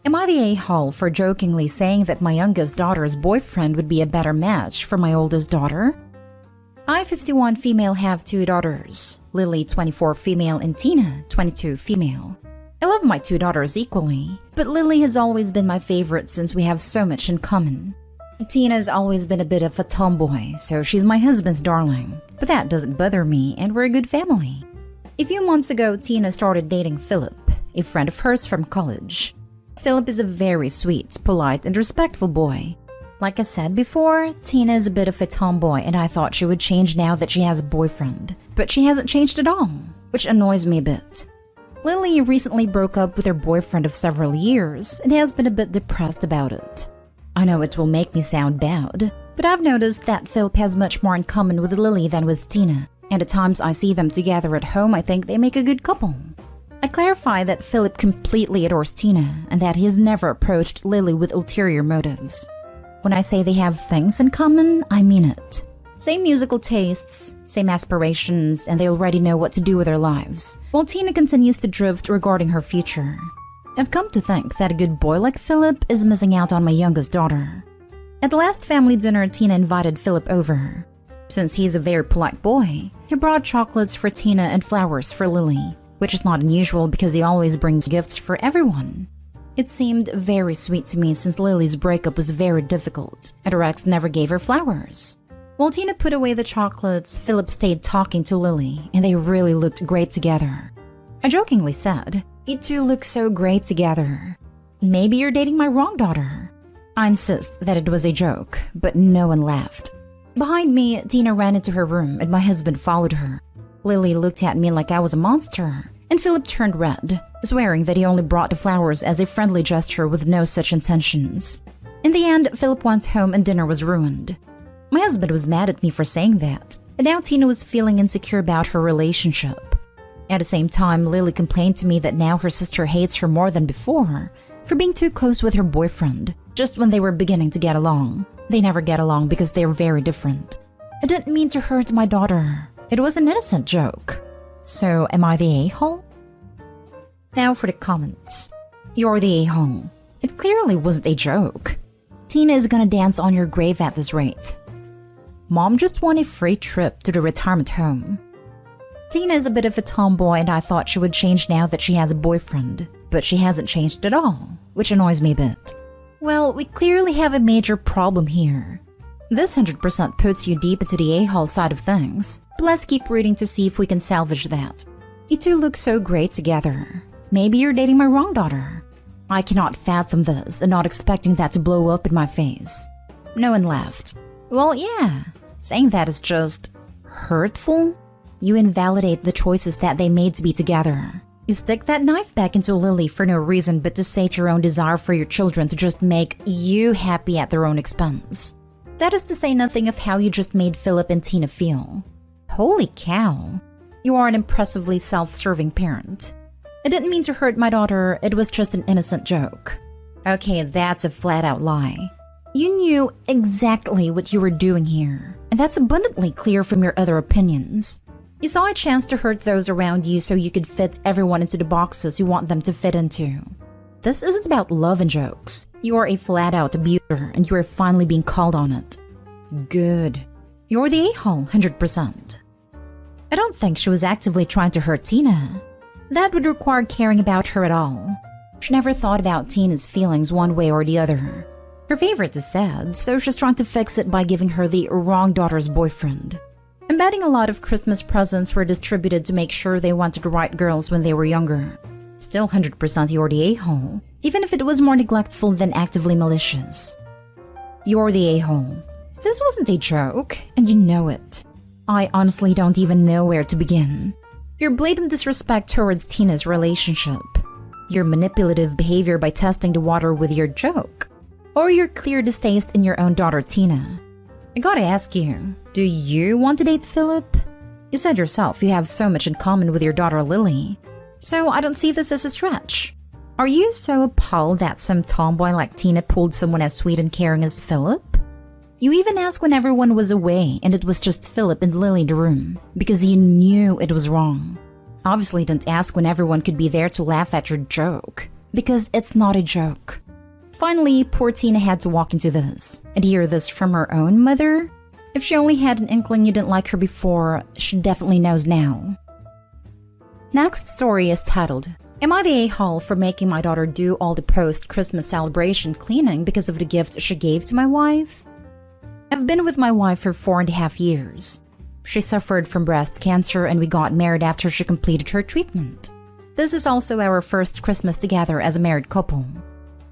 Am I the a-hole for jokingly saying that my youngest daughter's boyfriend would be a better match for my oldest daughter? I, 51 female, have 2 daughters, Lily, 24 female, and Tina, 22 female. I love my 2 daughters equally, but Lily has always been my favorite since we have so much in common. Tina's always been a bit of a tomboy, so she's my husband's darling, but that doesn't bother me and we're a good family. A few months ago, Tina started dating Philip, a friend of hers from college. Philip is a very sweet, polite, and respectful boy. Like I said before, Tina is a bit of a tomboy and I thought she would change now that she has a boyfriend, but she hasn't changed at all, which annoys me a bit. Lily recently broke up with her boyfriend of several years and has been a bit depressed about it. I know it will make me sound bad, but I've noticed that Philip has much more in common with Lily than with Tina, and at times I see them together at home I think they make a good couple. I clarify that Philip completely adores Tina and that he has never approached Lily with ulterior motives. When I say they have things in common, I mean it. Same musical tastes, same aspirations, and they already know what to do with their lives, while Tina continues to drift regarding her future. I've come to think that a good boy like Philip is missing out on my youngest daughter. At the last family dinner, Tina invited Philip over. Since he's a very polite boy, he brought chocolates for Tina and flowers for Lily, which is not unusual because he always brings gifts for everyone. It seemed very sweet to me since Lily's breakup was very difficult, and her ex never gave her flowers. While Tina put away the chocolates, Philip stayed talking to Lily, and they really looked great together. I jokingly said, "You two look so great together. Maybe you're dating my wrong daughter." I insist that it was a joke, but no one laughed. Behind me, Tina ran into her room and my husband followed her. Lily looked at me like I was a monster, and Philip turned red, swearing that he only brought the flowers as a friendly gesture with no such intentions. In the end, Philip went home and dinner was ruined. My husband was mad at me for saying that, and now Tina was feeling insecure about her relationship. At the same time, Lily complained to me that now her sister hates her more than before for being too close with her boyfriend, just when they were beginning to get along. They never get along because they're very different. I didn't mean to hurt my daughter. It was an innocent joke. So, am I the a-hole? Now for the comments. You're the a-hole. It clearly wasn't a joke. Tina is gonna dance on your grave at this rate. Mom just won a free trip to the retirement home. Tina is a bit of a tomboy and I thought she would change now that she has a boyfriend, but she hasn't changed at all, which annoys me a bit. Well, we clearly have a major problem here. This 100% puts you deep into the a-hole side of things, but let's keep reading to see if we can salvage that. You two look so great together. Maybe you're dating my wrong daughter. I cannot fathom this and not expecting that to blow up in my face. No one laughed. Well, yeah, saying that is just hurtful. You invalidate the choices that they made to be together. You stick that knife back into Lily for no reason but to sate your own desire for your children to just make you happy at their own expense. That is to say nothing of how you just made Philip and Tina feel. Holy cow. You are an impressively self-serving parent. I didn't mean to hurt my daughter, it was just an innocent joke. Okay, that's a flat-out lie. You knew exactly what you were doing here, and that's abundantly clear from your other opinions. You saw a chance to hurt those around you so you could fit everyone into the boxes you want them to fit into. This isn't about love and jokes. You are a flat-out abuser, and you are finally being called on it. Good. You're the a-hole, 100%. I don't think she was actively trying to hurt Tina. That would require caring about her at all. She never thought about Tina's feelings one way or the other. Her favorite is sad, so she's trying to fix it by giving her the wrong daughter's boyfriend. I'm betting a lot of Christmas presents were distributed to make sure they went to the right girls when they were younger. Still 100% you're the a-hole, even if it was more neglectful than actively malicious. You're the a-hole. This wasn't a joke, and you know it. I honestly don't even know where to begin. Your blatant disrespect towards Tina's relationship, your manipulative behavior by testing the water with your joke, or your clear distaste in your own daughter Tina. I gotta ask you, do you want to date Philip? You said yourself you have so much in common with your daughter Lily, so I don't see this as a stretch. Are you so appalled that some tomboy like Tina pulled someone as sweet and caring as Philip? You even asked when everyone was away and it was just Philip and Lily in the room, because you knew it was wrong. Obviously didn't ask when everyone could be there to laugh at your joke. because it's not a joke. Finally, poor Tina had to walk into this and hear this from her own mother. If she only had an inkling you didn't like her before, she definitely knows now. Next story is titled, Am I the a-hole for making my daughter do all the post-Christmas celebration cleaning because of the gift she gave to my wife? I've been with my wife for 4.5 years. She suffered from breast cancer and we got married after she completed her treatment. This is also our first Christmas together as a married couple.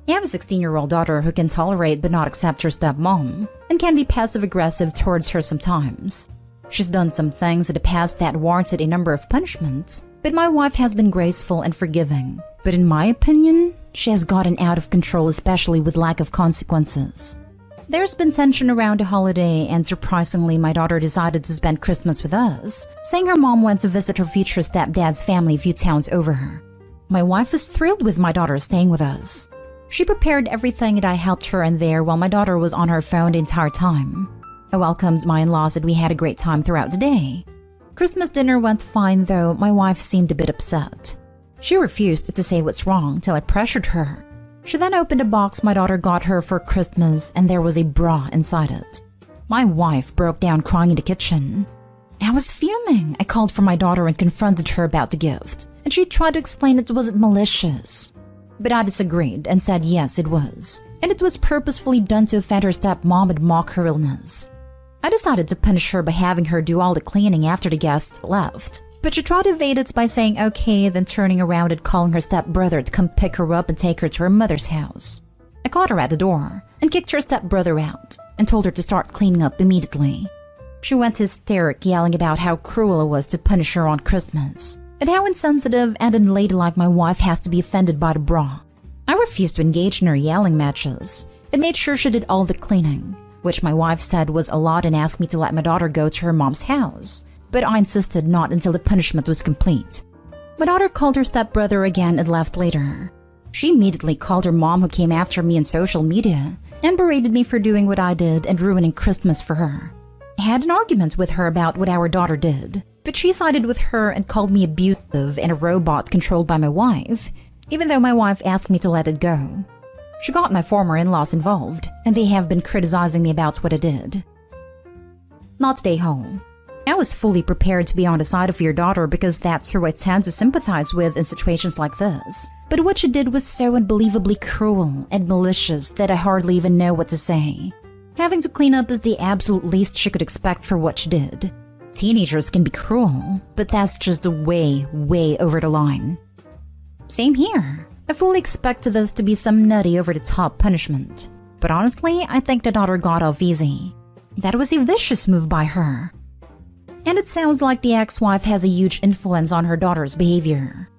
I have a 16-year-old daughter who can tolerate but not accept her stepmom and can be passive-aggressive towards her sometimes. She's done some things in the past that warranted a number of punishments, but my wife has been graceful and forgiving. But in my opinion, she has gotten out of control, especially with lack of consequences. There's been tension around the holiday, and surprisingly, my daughter decided to spend Christmas with us, saying her mom went to visit her future stepdad's family a few towns over. My wife was thrilled with my daughter staying with us. She prepared everything and I helped her in there while my daughter was on her phone the entire time. I welcomed my in-laws and we had a great time throughout the day. Christmas dinner went fine, though my wife seemed a bit upset. She refused to say what's wrong till I pressured her. She then opened a box my daughter got her for Christmas and there was a bra inside it. My wife broke down crying in the kitchen. I was fuming. I called for my daughter and confronted her about the gift, and she tried to explain it wasn't malicious. But I disagreed and said yes, it was, and it was purposefully done to offend her stepmom and mock her illness. I decided to punish her by having her do all the cleaning after the guests left, but she tried to evade it by saying okay, then turning around and calling her stepbrother to come pick her up and take her to her mother's house. I caught her at the door and kicked her stepbrother out and told her to start cleaning up immediately. She went hysteric, yelling about how cruel it was to punish her on Christmas, and how insensitive and unladylike my wife has to be offended by the bra. I refused to engage in her yelling matches and made sure she did all the cleaning, which my wife said was a lot and asked me to let my daughter go to her mom's house, but I insisted not until the punishment was complete. My daughter called her stepbrother again and left later. She immediately called her mom, who came after me on social media and berated me for doing what I did and ruining Christmas for her. I had an argument with her about what our daughter did, but she sided with her and called me abusive and a robot controlled by my wife, even though my wife asked me to let it go. She got my former in-laws involved, and they have been criticizing me about what I did. Not the a-hole. I was fully prepared to be on the side of your daughter because that's who I tend to sympathize with in situations like this. But what she did was so unbelievably cruel and malicious that I hardly even know what to say. Having to clean up is the absolute least she could expect for what she did. Teenagers can be cruel, but that's just way, way over the line. Same here. I fully expected this to be some nutty over-the-top punishment. But honestly, I think the daughter got off easy. That was a vicious move by her. And it sounds like the ex-wife has a huge influence on her daughter's behavior.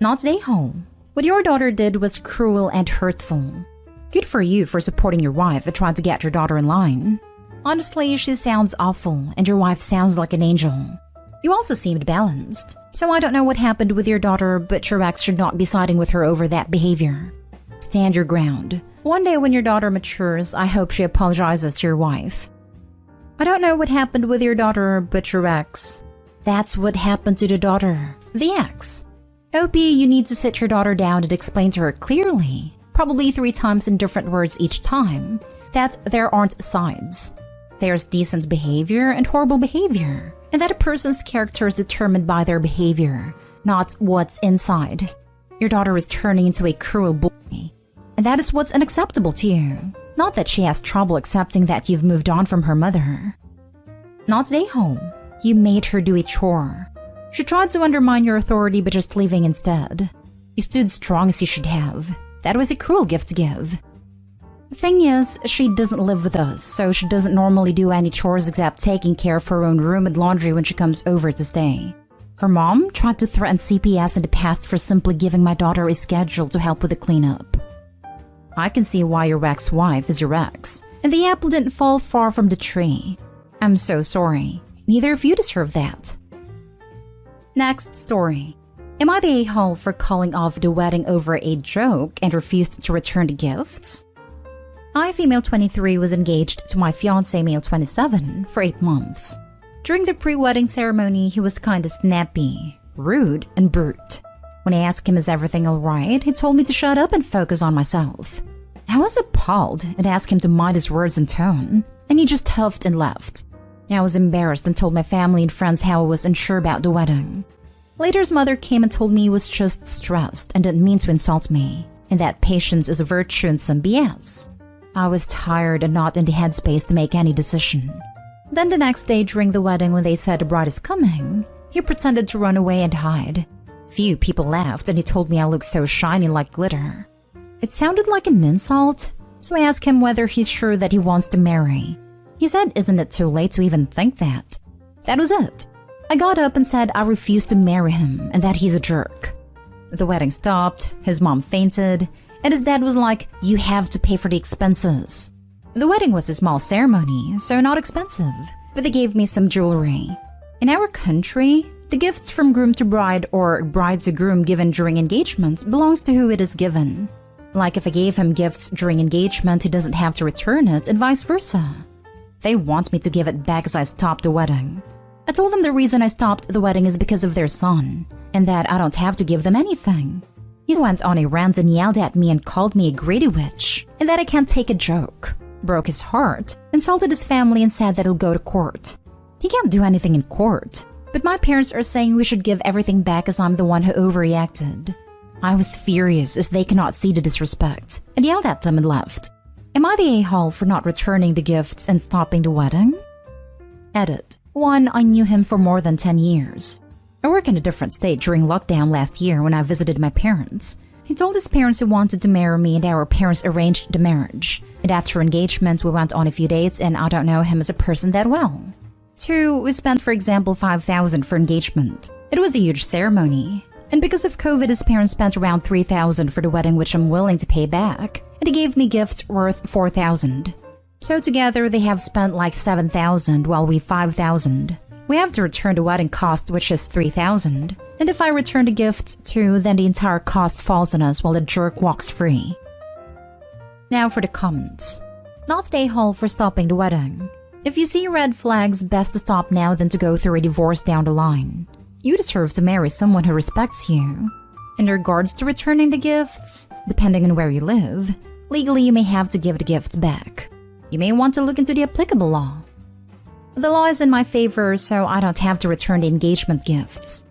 Not the a-hole. What your daughter did was cruel and hurtful. Good for you for supporting your wife and trying to get your daughter in line. Honestly, she sounds awful, and your wife sounds like an angel. You also seemed balanced, so I don't know what happened with your daughter, but your ex should not be siding with her over that behavior. Stand your ground. One day when your daughter matures, I hope she apologizes to your wife. I don't know what happened with your daughter, but your ex. That's what happened to the daughter. The ex. OP, you need to sit your daughter down and explain to her clearly, probably 3 times in different words each time, that there aren't sides. There's decent behavior and horrible behavior, and that a person's character is determined by their behavior, not what's inside. Your daughter is turning into a cruel boy, and that is what's unacceptable to you. Not that she has trouble accepting that you've moved on from her mother. Not the a-hole. You made her do a chore. She tried to undermine your authority by just leaving instead. You stood strong as you should have. That was a cruel gift to give. The thing is, she doesn't live with us, so she doesn't normally do any chores except taking care of her own room and laundry when she comes over to stay. Her mom tried to threaten CPS in the past for simply giving my daughter a schedule to help with the cleanup. I can see why your ex-wife is your ex, and the apple didn't fall far from the tree. I'm so sorry. Neither of you deserve that. Next story. Am I the a-hole for calling off the wedding over a joke and refused to return the gifts? I, female 23, was engaged to my fiancé, male 27, for 8 months. During the pre-wedding ceremony, he was kinda snappy, rude, and brute. When I asked him is everything alright, he told me to shut up and focus on myself. I was appalled and asked him to mind his words and tone, and he just huffed and left. I was embarrassed and told my family and friends how I was unsure about the wedding. Later, his mother came and told me he was just stressed and didn't mean to insult me, and that patience is a virtue and some BS. I was tired and not in the headspace to make any decision. Then the next day during the wedding, when they said the bride is coming, he pretended to run away and hide. Few people laughed and he told me I looked so shiny like glitter. It sounded like an insult, so I asked him whether he's sure that he wants to marry. He said, isn't it too late to even think that? That was it. I got up and said I refused to marry him and that he's a jerk. The wedding stopped, his mom fainted, and his dad was like, you have to pay for the expenses. The wedding was a small ceremony, so not expensive, but they gave me some jewelry. In our country, the gifts from groom to bride or bride to groom given during engagement belongs to who it is given. Like if I gave him gifts during engagement, he doesn't have to return it and vice versa. They want me to give it back as I stopped the wedding. I told them the reason I stopped the wedding is because of their son, and that I don't have to give them anything. He went on a rant and yelled at me and called me a greedy witch, and that I can't take a joke. Broke his heart, insulted his family and said that he'll go to court. He can't do anything in court, but my parents are saying we should give everything back as I'm the one who overreacted. I was furious as they cannot see the disrespect, and yelled at them and left. Am I the a-hole for not returning the gifts and stopping the wedding? Edit. 1. I knew him for more than 10 years. I work in a different state during lockdown last year when I visited my parents. He told his parents he wanted to marry me and our parents arranged the marriage. And after engagement, we went on a few dates and I don't know him as a person that well. 2. We spent, for example, $5,000 for engagement. It was a huge ceremony. And because of COVID, his parents spent around $3,000 for the wedding, which I'm willing to pay back. And he gave me gifts worth $4,000. So together, they have spent like $7,000 while we $5,000. We have to return the wedding cost, which is $3,000. And if I return the gift too, then the entire cost falls on us while the jerk walks free. Now for the comments. Not the a-hole for stopping the wedding. If you see red flags, best to stop now than to go through a divorce down the line. You deserve to marry someone who respects you. In regards to returning the gifts, depending on where you live, legally you may have to give the gifts back. You may want to look into the applicable law. The law is in my favor, so I don't have to return the engagement gifts.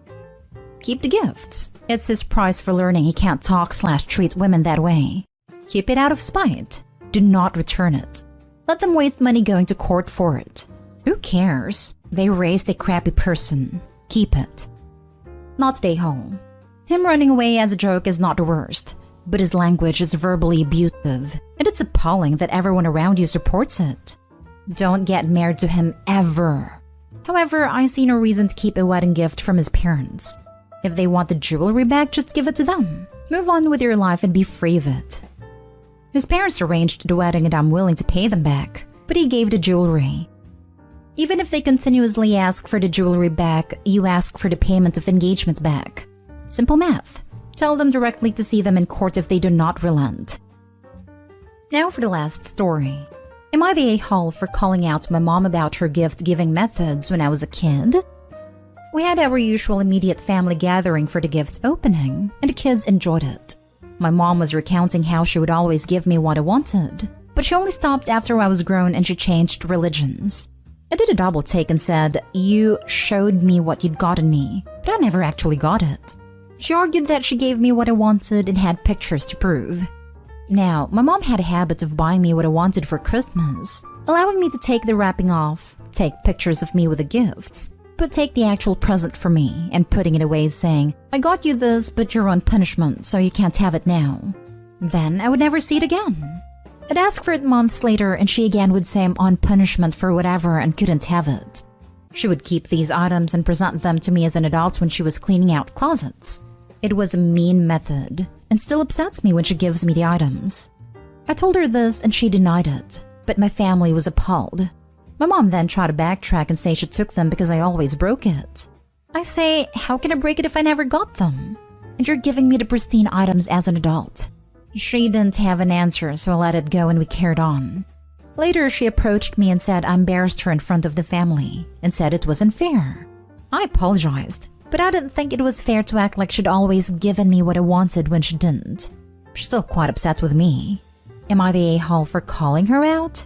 Keep the gifts. It's his price for learning he can't talk/treat women that way. Keep it out of spite. Do not return it. Let them waste money going to court for it. Who cares? They raised a crappy person. Keep it. Not the a-hole. Him running away as a joke is not the worst, but his language is verbally abusive, and it's appalling that everyone around you supports it. Don't get married to him ever. However, I see no reason to keep a wedding gift from his parents. If they want the jewelry back, just give it to them. Move on with your life and be free of it. His parents arranged the wedding and I'm willing to pay them back, but he gave the jewelry. Even if they continuously ask for the jewelry back, you ask for the payment of engagements back. Simple math. Tell them directly to see them in court if they do not relent. Now for the last story. Am I the a-hole for calling out my mom about her gift-giving methods when I was a kid? We had our usual immediate family gathering for the gift opening, and the kids enjoyed it. My mom was recounting how she would always give me what I wanted, but she only stopped after I was grown and she changed religions. I did a double take and said, you showed me what you'd gotten me, but I never actually got it. She argued that she gave me what I wanted and had pictures to prove. Now, my mom had a habit of buying me what I wanted for Christmas, allowing me to take the wrapping off, take pictures of me with the gifts, but take the actual present for me and putting it away saying, I got you this, but you're on punishment, so you can't have it now. Then I would never see it again. I'd ask for it months later and she again would say I'm on punishment for whatever and couldn't have it. She would keep these items and present them to me as an adult when she was cleaning out closets. It was a mean method, and still upsets me when she gives me the items. I told her this and she denied it, but my family was appalled. My mom then tried to backtrack and say she took them because I always broke it. I say, how can I break it if I never got them? And you're giving me the pristine items as an adult. She didn't have an answer, so I let it go and we carried on. Later, she approached me and said I embarrassed her in front of the family and said it wasn't fair. I apologized. But I didn't think it was fair to act like she'd always given me what I wanted when she didn't. She's still quite upset with me. Am I the a-hole for calling her out?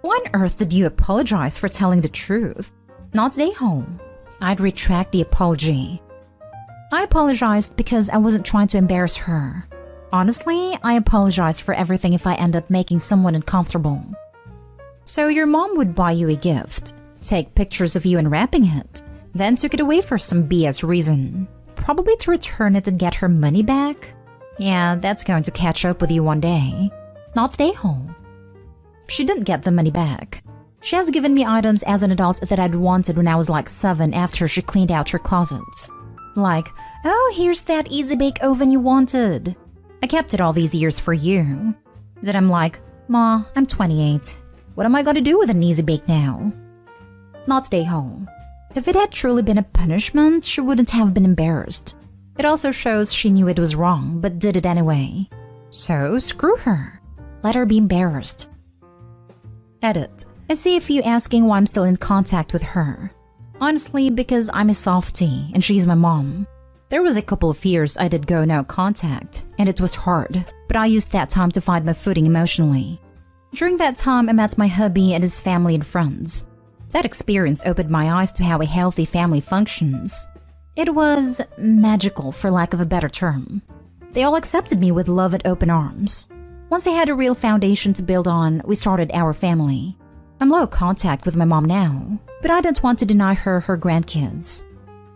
Why on earth did you apologize for telling the truth? Not the a-hole. I'd retract the apology. I apologized because I wasn't trying to embarrass her. Honestly, I apologize for everything if I end up making someone uncomfortable. So your mom would buy you a gift, take pictures of you unwrapping it, then took it away for some BS reason. Probably to return it and get her money back? Yeah, that's going to catch up with you one day. Not the a-hole. She didn't get the money back. She has given me items as an adult that I'd wanted when I was like 7 after she cleaned out her closet. Like, oh, here's that easy bake oven you wanted. I kept it all these years for you. Then I'm like, Ma, I'm 28. What am I going to do with an easy bake now? Not the a-hole. If it had truly been a punishment, she wouldn't have been embarrassed. It also shows she knew it was wrong, but did it anyway. So, screw her. Let her be embarrassed. Edit. I see a few asking why I'm still in contact with her. Honestly, because I'm a softie, and she's my mom. There was a couple of years I did go no contact, and it was hard, but I used that time to find my footing emotionally. During that time, I met my hubby and his family and friends. That experience opened my eyes to how a healthy family functions. It was magical, for lack of a better term. They all accepted me with love and open arms. Once I had a real foundation to build on, we started our family. I'm low contact with my mom now, but I didn't want to deny her grandkids.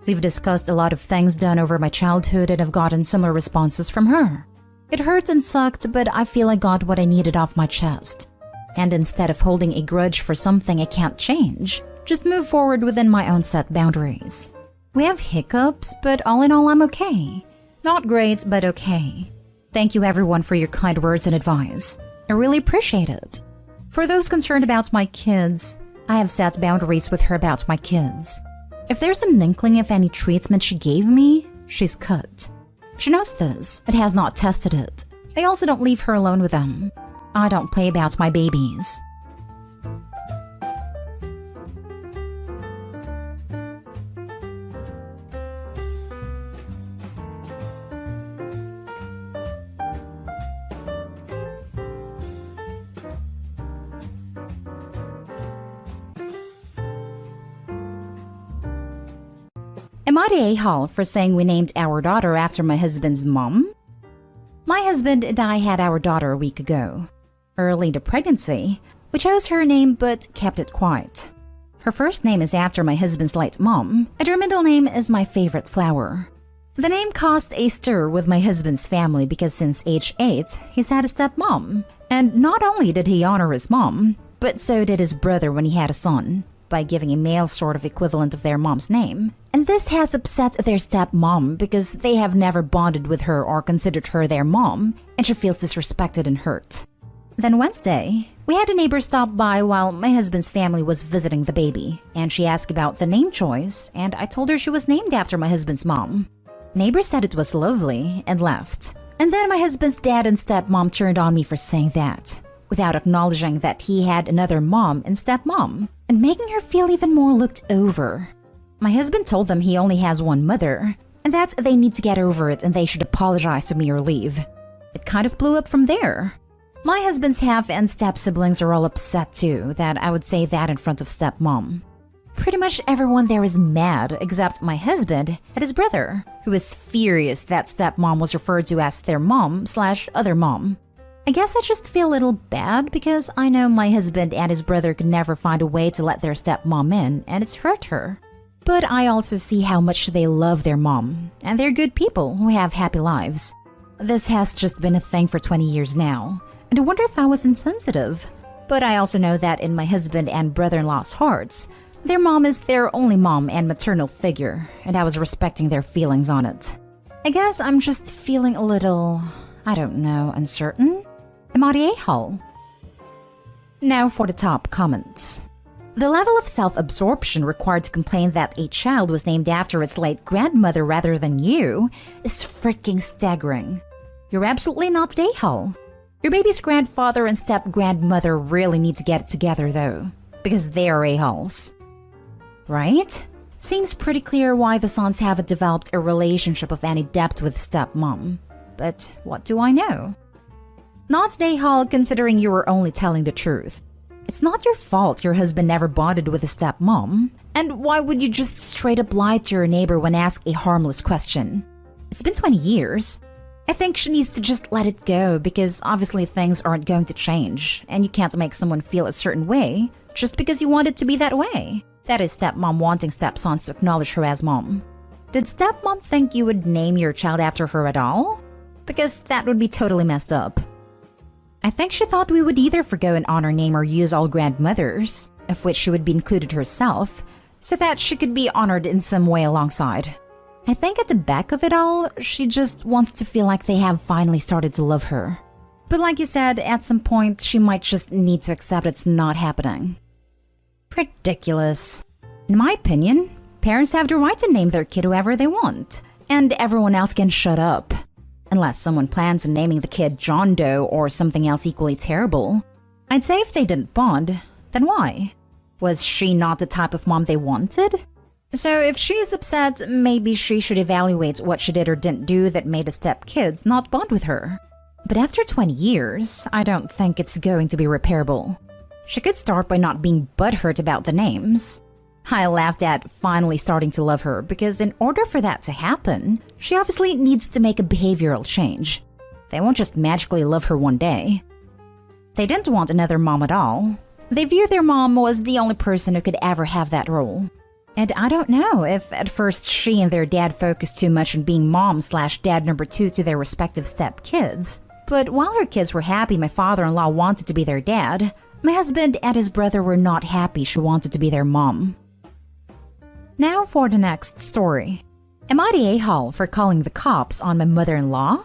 We've discussed a lot of things done over my childhood and have gotten similar responses from her. It hurt and sucked, but I feel I got what I needed off my chest. And instead of holding a grudge for something I can't change, just move forward within my own set boundaries. We have hiccups, but all in all, I'm okay. Not great, but okay. Thank you everyone for your kind words and advice. I really appreciate it. For those concerned about my kids, I have set boundaries with her about my kids. If there's an inkling of any treatment she gave me, she's cut. She knows this, but has not tested it. I also don't leave her alone with them. I don't play about my babies. Am I the a-hole for saying we named our daughter after my husband's mom? My husband and I had our daughter a week ago. Early in the pregnancy, we chose her name but kept it quiet. Her first name is after my husband's late mom, and her middle name is my favorite flower. The name caused a stir with my husband's family because since age 8, he's had a stepmom. And not only did he honor his mom, but so did his brother when he had a son, by giving a male sort of equivalent of their mom's name. And this has upset their stepmom because they have never bonded with her or considered her their mom, and she feels disrespected and hurt. Then Wednesday, we had a neighbor stop by while my husband's family was visiting the baby, and she asked about the name choice, and I told her she was named after my husband's mom. Neighbor said it was lovely and left. And then my husband's dad and stepmom turned on me for saying that, without acknowledging that he had another mom and stepmom, and making her feel even more looked over. My husband told them he only has one mother, and that they need to get over it and they should apologize to me or leave. It kind of blew up from there. My husband's half and step-siblings are all upset too, that I would say that in front of stepmom. Pretty much everyone there is mad except my husband and his brother, who is furious that stepmom was referred to as their mom/other mom. I guess I just feel a little bad because I know my husband and his brother could never find a way to let their stepmom in, and it's hurt her. But I also see how much they love their mom, and they're good people who have happy lives. This has just been a thing for 20 years now, and I wonder if I was insensitive. But I also know that in my husband and brother-in-law's hearts, their mom is their only mom and maternal figure, and I was respecting their feelings on it. I guess I'm just feeling a little, I don't know, uncertain? Am I the a-hole? Now for the top comments. The level of self-absorption required to complain that a child was named after its late grandmother rather than you is freaking staggering. You're absolutely not the a-hole. Your baby's grandfather and step-grandmother really need to get it together though, because they are a-holes. Right? Seems pretty clear why the sons haven't developed a relationship of any depth with stepmom. But what do I know? Not the Ahole, considering you were only telling the truth. It's not your fault your husband never bonded with a stepmom. And why would you just straight up lie to your neighbor when asked a harmless question? It's been 20 years. I think she needs to just let it go because obviously things aren't going to change and you can't make someone feel a certain way just because you want it to be that way. That is stepmom wanting stepsons to acknowledge her as mom. Did stepmom think you would name your child after her at all? Because that would be totally messed up. I think she thought we would either forgo an honor name or use all grandmothers, of which she would be included herself, so that she could be honored in some way alongside. I think at the back of it all, she just wants to feel like they have finally started to love her. But like you said, at some point, she might just need to accept it's not happening. Ridiculous. In my opinion, parents have the right to name their kid whoever they want, and everyone else can shut up. Unless someone plans on naming the kid John Doe or something else equally terrible. I'd say if they didn't bond, then why? Was she not the type of mom they wanted? So if she is upset, maybe she should evaluate what she did or didn't do that made the stepkids not bond with her. But after 20 years, I don't think it's going to be repairable. She could start by not being butthurt about the names. I laughed at finally starting to love her because in order for that to happen, she obviously needs to make a behavioral change. They won't just magically love her one day. They didn't want another mom at all. They viewed their mom was the only person who could ever have that role. And I don't know if at first she and their dad focused too much on being mom/dad number 2 to their respective stepkids. But while her kids were happy my father-in-law wanted to be their dad, my husband and his brother were not happy she wanted to be their mom. Now for the next story. Am I the a-hole for calling the cops on my mother-in-law?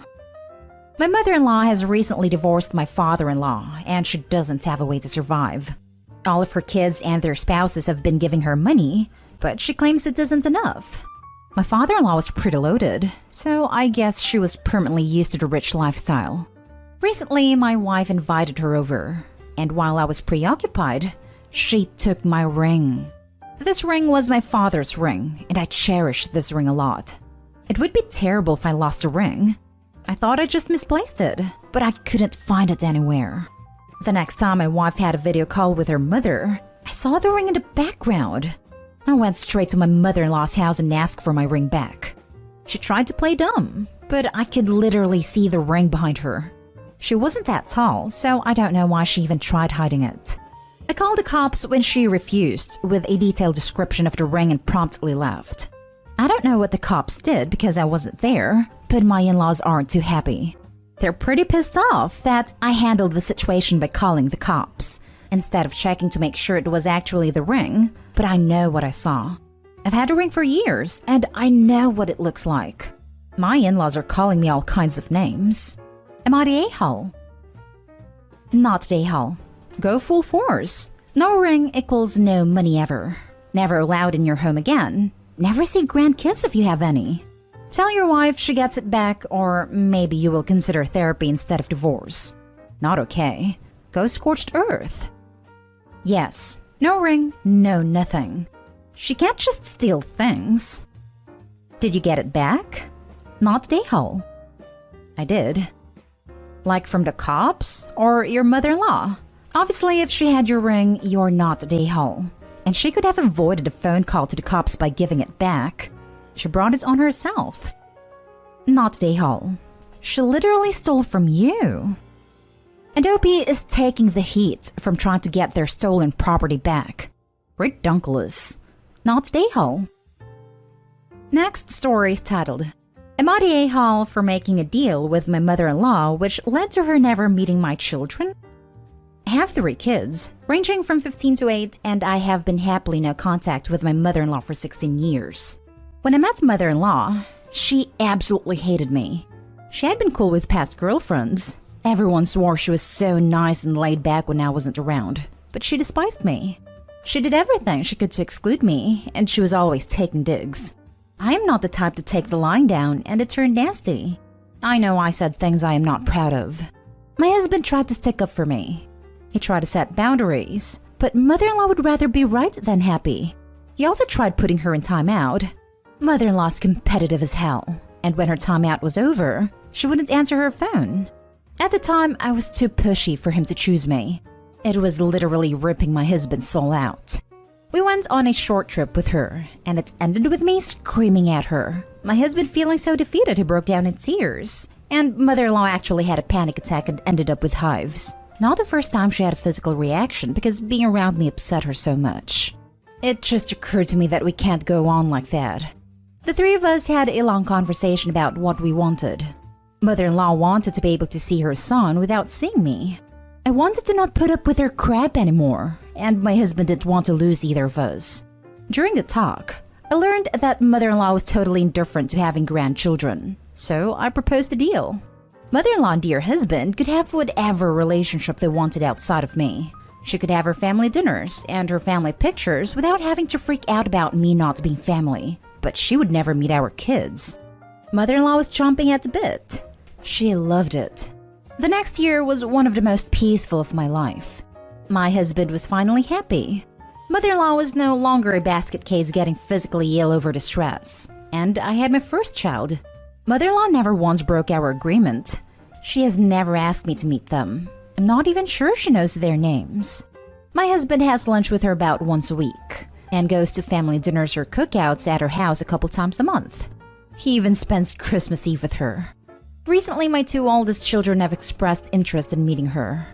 My mother-in-law has recently divorced my father-in-law, and she doesn't have a way to survive. All of her kids and their spouses have been giving her money, but she claims it isn't enough. My father-in-law was pretty loaded, so I guess she was permanently used to the rich lifestyle. Recently, my wife invited her over, and while I was preoccupied, she took my ring. This ring was my father's ring, and I cherish this ring a lot. It would be terrible if I lost the ring. I thought I just misplaced it, but I couldn't find it anywhere. The next time my wife had a video call with her mother, I saw the ring in the background. I went straight to my mother-in-law's house and asked for my ring back. She tried to play dumb, but I could literally see the ring behind her. She wasn't that tall, so I don't know why she even tried hiding it. I called the cops when she refused, with a detailed description of the ring and promptly left. I don't know what the cops did because I wasn't there, but my in-laws aren't too happy. They're pretty pissed off that I handled the situation by calling the cops, instead of checking to make sure it was actually the ring, but I know what I saw. I've had a ring for years, and I know what it looks like. My in-laws are calling me all kinds of names. Am I the a-hole? Not the a-hole. Go full force. No ring equals no money ever. Never allowed in your home again. Never see grandkids if you have any. Tell your wife she gets it back, or maybe you will consider therapy instead of divorce. Not okay. Go scorched earth. Yes, no ring, no nothing. She can't just steal things. Did you get it back? Not the a-hole. I did. Like from the cops or your mother-in-law? Obviously, if she had your ring, you're not the a-hole. And she could have avoided a phone call to the cops by giving it back. She brought it on herself. Not the a-hole. She literally stole from you. And OP is taking the heat from trying to get their stolen property back. Redunculous. Not the a-hole. Next story is titled, Am I the a-hole for making a deal with my mother-in-law which led to her never meeting my children? I have 3 kids, ranging from 15 to 8, and I have been happily no contact with my mother-in-law for 16 years. When I met mother-in-law, she absolutely hated me. She had been cool with past girlfriends. Everyone swore she was so nice and laid back when I wasn't around, but she despised me. She did everything she could to exclude me, and she was always taking digs. I am not the type to take the line down, and it turned nasty. I know I said things I am not proud of. My husband tried to stick up for me. He tried to set boundaries, but mother-in-law would rather be right than happy. He also tried putting her in timeout. Mother-in-law's competitive as hell, and when her timeout was over, she wouldn't answer her phone. At the time, I was too pushy for him to choose me. It was literally ripping my husband's soul out. We went on a short trip with her, and it ended with me screaming at her. My husband feeling so defeated he broke down in tears, and mother-in-law actually had a panic attack and ended up with hives. Not the first time she had a physical reaction because being around me upset her so much. It just occurred to me that we can't go on like that. The three of us had a long conversation about what we wanted. Mother-in-law wanted to be able to see her son without seeing me. I wanted to not put up with her crap anymore, and my husband didn't want to lose either of us. During the talk, I learned that mother-in-law was totally indifferent to having grandchildren, so I proposed a deal. Mother-in-law and dear husband could have whatever relationship they wanted outside of me. She could have her family dinners and her family pictures without having to freak out about me not being family, but she would never meet our kids. Mother-in-law was chomping at the bit. She loved it. The next year was one of the most peaceful of my life. My husband was finally happy. Mother-in-law was no longer a basket case getting physically ill over the stress, and I had my first child. Mother-in-law never once broke our agreement. She has never asked me to meet them. I'm not even sure she knows their names. My husband has lunch with her about once a week, and goes to family dinners or cookouts at her house a couple times a month. He even spends Christmas Eve with her. Recently, my two oldest children have expressed interest in meeting her.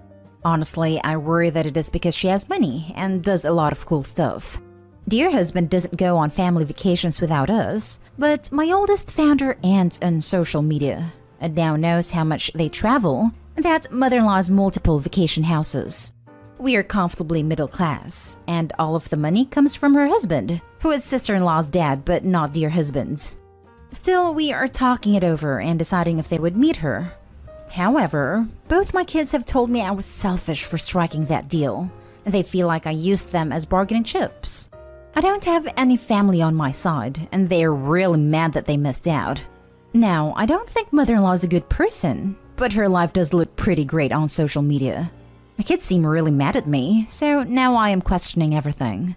Honestly, I worry that it is because she has money and does a lot of cool stuff. Dear husband doesn't go on family vacations without us, but my oldest found her aunt on social media and now knows how much they travel and that mother-in-law has multiple vacation houses. We are comfortably middle class, and all of the money comes from her husband, who is sister-in-law's dad but not dear husband's. Still, we are talking it over and deciding if they would meet her. However, both my kids have told me I was selfish for striking that deal, and they feel like I used them as bargaining chips. I don't have any family on my side, and they are really mad that they missed out. Now, I don't think mother-in-law is a good person, but her life does look pretty great on social media. My kids seem really mad at me, so now I am questioning everything.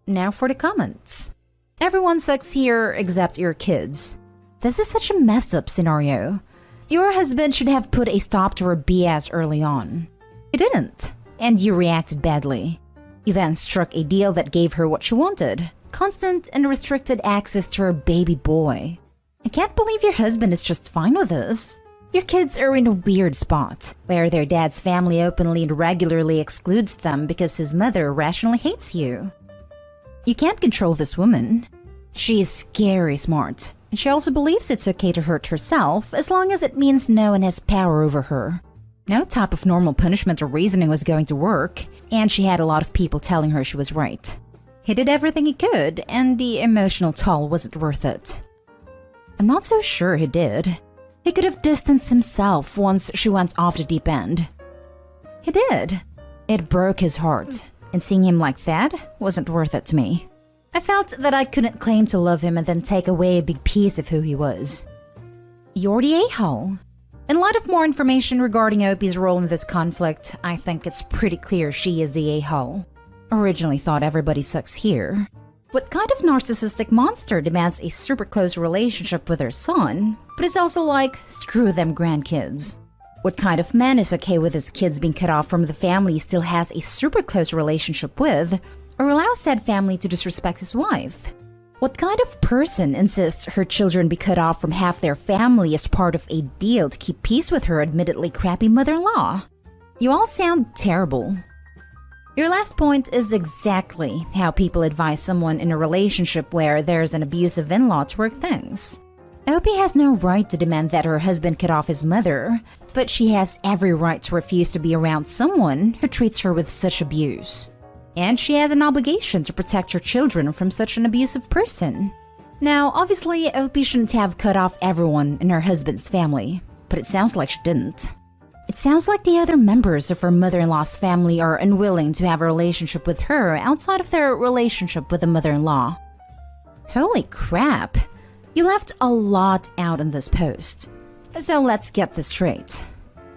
Now for the comments. Everyone sucks here except your kids. This is such a messed up scenario. Your husband should have put a stop to her BS early on. He didn't, and you reacted badly. You then struck a deal that gave her what she wanted, constant and restricted access to her baby boy. I can't believe your husband is just fine with this. Your kids are in a weird spot, where their dad's family openly and regularly excludes them because his mother rationally hates you. You can't control this woman. She is scary smart, and she also believes it's okay to hurt herself as long as it means no one has power over her. No type of normal punishment or reasoning was going to work, and she had a lot of people telling her she was right. He did everything he could, and the emotional toll wasn't worth it. I'm not so sure he did. He could have distanced himself once she went off the deep end. He did. It broke his heart, and seeing him like that wasn't worth it to me. I felt that I couldn't claim to love him and then take away a big piece of who he was. Youre the Ahole. In light of more information regarding Opie's role in this conflict, I think it's pretty clear she is the a-hole. Originally thought everybody sucks here. What kind of narcissistic monster demands a super close relationship with her son, but is also like, screw them grandkids? What kind of man is okay with his kids being cut off from the family he still has a super close relationship with, or allows said family to disrespect his wife? What kind of person insists her children be cut off from half their family as part of a deal to keep peace with her admittedly crappy mother-in-law? You all sound terrible. Your last point is exactly how people advise someone in a relationship where there's an abusive in-law to work things. Opie has no right to demand that her husband cut off his mother, but she has every right to refuse to be around someone who treats her with such abuse. And she has an obligation to protect her children from such an abusive person. Now, obviously, Opie shouldn't have cut off everyone in her husband's family, but it sounds like she didn't. It sounds like the other members of her mother-in-law's family are unwilling to have a relationship with her outside of their relationship with the mother-in-law. Holy crap! You left a lot out in this post. So let's get this straight.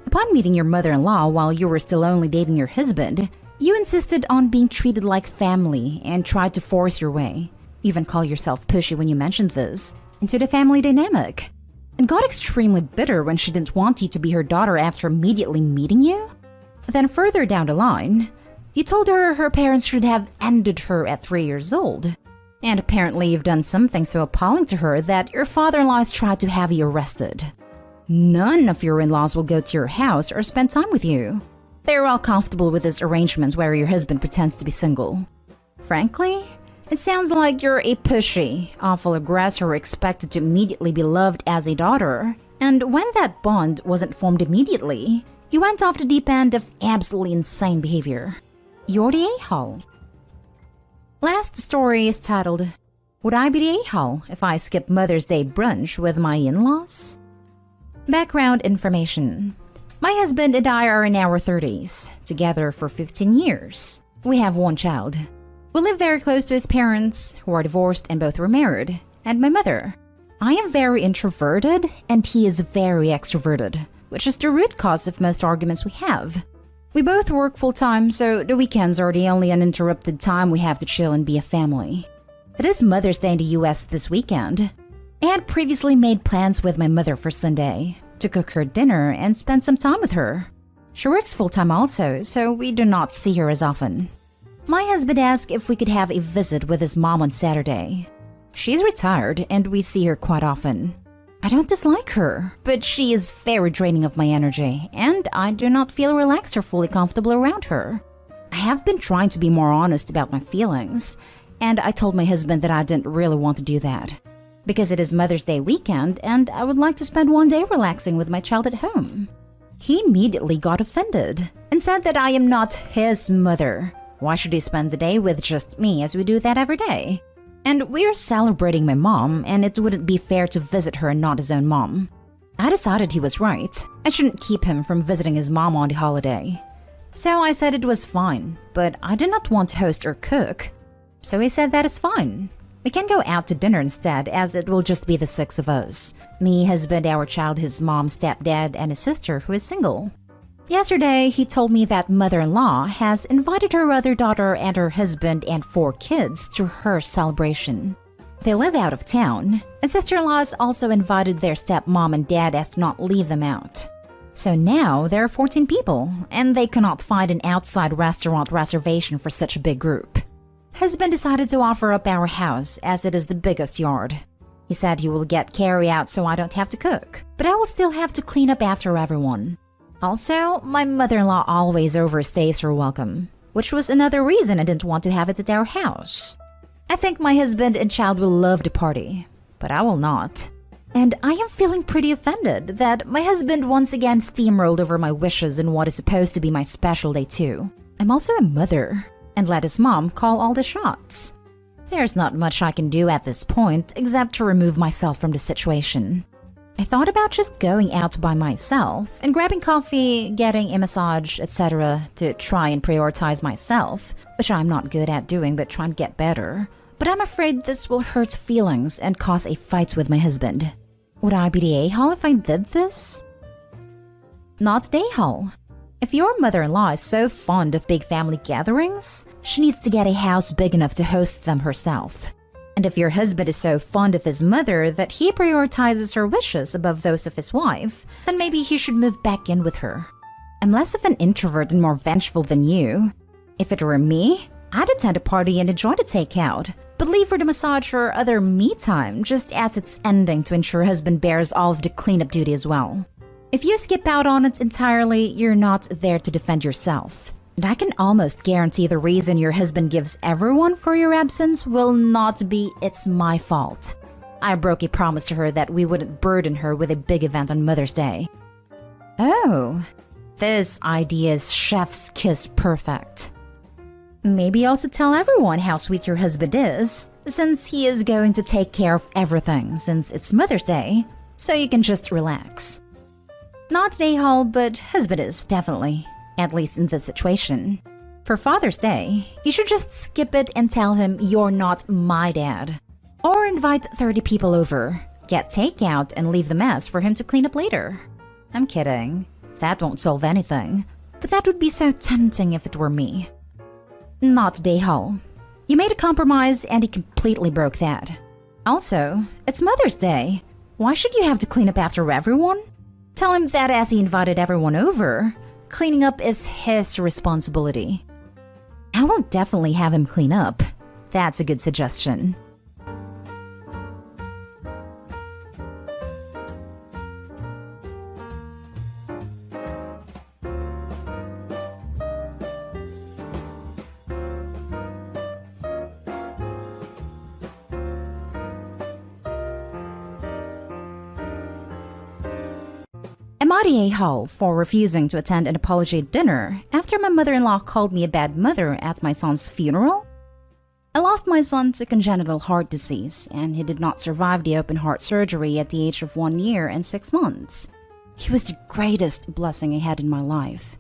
Upon meeting your mother-in-law while you were still only dating your husband, You insisted on being treated like family and tried to force your way. You even call yourself pushy when you mentioned this, into the family dynamic. And got extremely bitter when she didn't want you to be her daughter after immediately meeting you. Then further down the line, you told her her parents should have ended her at 3 years old. And apparently you've done something so appalling to her that your father-in-law has tried to have you arrested. None of your in-laws will go to your house or spend time with you. They're all comfortable with this arrangement where your husband pretends to be single. Frankly, it sounds like you're a pushy, awful aggressor expected to immediately be loved as a daughter. And when that bond wasn't formed immediately, you went off the deep end of absolutely insane behavior. You're the a-hole. Last story is titled, Would I be the a-hole if I skip Mother's Day brunch with my in-laws? Background information. My husband and I are in our 30s, together for 15 years. We have one child. We live very close to his parents, who are divorced and both were married, and my mother. I am very introverted and he is very extroverted, which is the root cause of most arguments we have. We both work full-time, so the weekends are the only uninterrupted time we have to chill and be a family. It is Mother's Day in the US this weekend. I had previously made plans with my mother for Sunday to cook her dinner and spend some time with her. She works full-time also, so we do not see her as often. My husband asked if we could have a visit with his mom on Saturday. She's retired and we see her quite often. I don't dislike her, but she is very draining of my energy, and I do not feel relaxed or fully comfortable around her. I have been trying to be more honest about my feelings, and I told my husband that I didn't really want to do that, because it is Mother's Day weekend and I would like to spend one day relaxing with my child at home. He immediately got offended and said that I am not his mother. Why should he spend the day with just me as we do that every day? And we're celebrating my mom, and it wouldn't be fair to visit her and not his own mom. I decided he was right. I shouldn't keep him from visiting his mom on the holiday. So I said it was fine, but I did not want to host or cook. So he said that is fine. We can go out to dinner instead, as it will just be the 6 of us. Me, husband, our child, his mom, stepdad, and his sister who is single. Yesterday, he told me that mother-in-law has invited her other daughter and her husband and 4 kids to her celebration. They live out of town, and sister-in-laws also invited their stepmom and dad as to not leave them out. So now there are 14 people, and they cannot find an outside restaurant reservation for such a big group. Husband decided to offer up our house as it is the biggest yard. He said he will get carry-out so I don't have to cook, but I will still have to clean up after everyone. Also, my mother-in-law always overstays her welcome, which was another reason I didn't want to have it at our house. I think my husband and child will love the party, but I will not. And I am feeling pretty offended that my husband once again steamrolled over my wishes in what is supposed to be my special day too. I'm also a mother, and let his mom call all the shots. There's not much I can do at this point except to remove myself from the situation. I thought about just going out by myself and grabbing coffee, getting a massage, etc. to try and prioritize myself, which I'm not good at doing but trying to get better. But I'm afraid this will hurt feelings and cause a fight with my husband. Would I be the a-hole if I did this? Not the a-hole. If your mother-in-law is so fond of big family gatherings, she needs to get a house big enough to host them herself. And if your husband is so fond of his mother that he prioritizes her wishes above those of his wife, then maybe he should move back in with her. I'm less of an introvert and more vengeful than you. If it were me, I'd attend a party and enjoy the takeout, but leave for the massage or other me time just as it's ending to ensure husband bears all of the cleanup duty as well. If you skip out on it entirely, you're not there to defend yourself. And I can almost guarantee the reason your husband gives everyone for your absence will not be "it's my fault." I broke a promise to her that we wouldn't burden her with a big event on Mother's Day. Oh, this idea is chef's kiss perfect. Maybe also tell everyone how sweet your husband is, since he is going to take care of everything since it's Mother's Day, so you can just relax. Not a-hole, but husband is, definitely. At least in this situation. For Father's Day, you should just skip it and tell him you're not my dad. Or invite 30 people over, get takeout, and leave the mess for him to clean up later. I'm kidding. That won't solve anything. But that would be so tempting if it were me. Not the Ahole. You made a compromise and he completely broke that. Also, it's Mother's Day. Why should you have to clean up after everyone? Tell him that as he invited everyone over, cleaning up is his responsibility. I will definitely have him clean up. That's a good suggestion. Am I the a-hole for refusing to attend an apology dinner after my mother-in-law called me a bad mother at my son's funeral? I lost my son to congenital heart disease, and he did not survive the open heart surgery at the age of 1 year and 6 months. He was the greatest blessing I had in my life.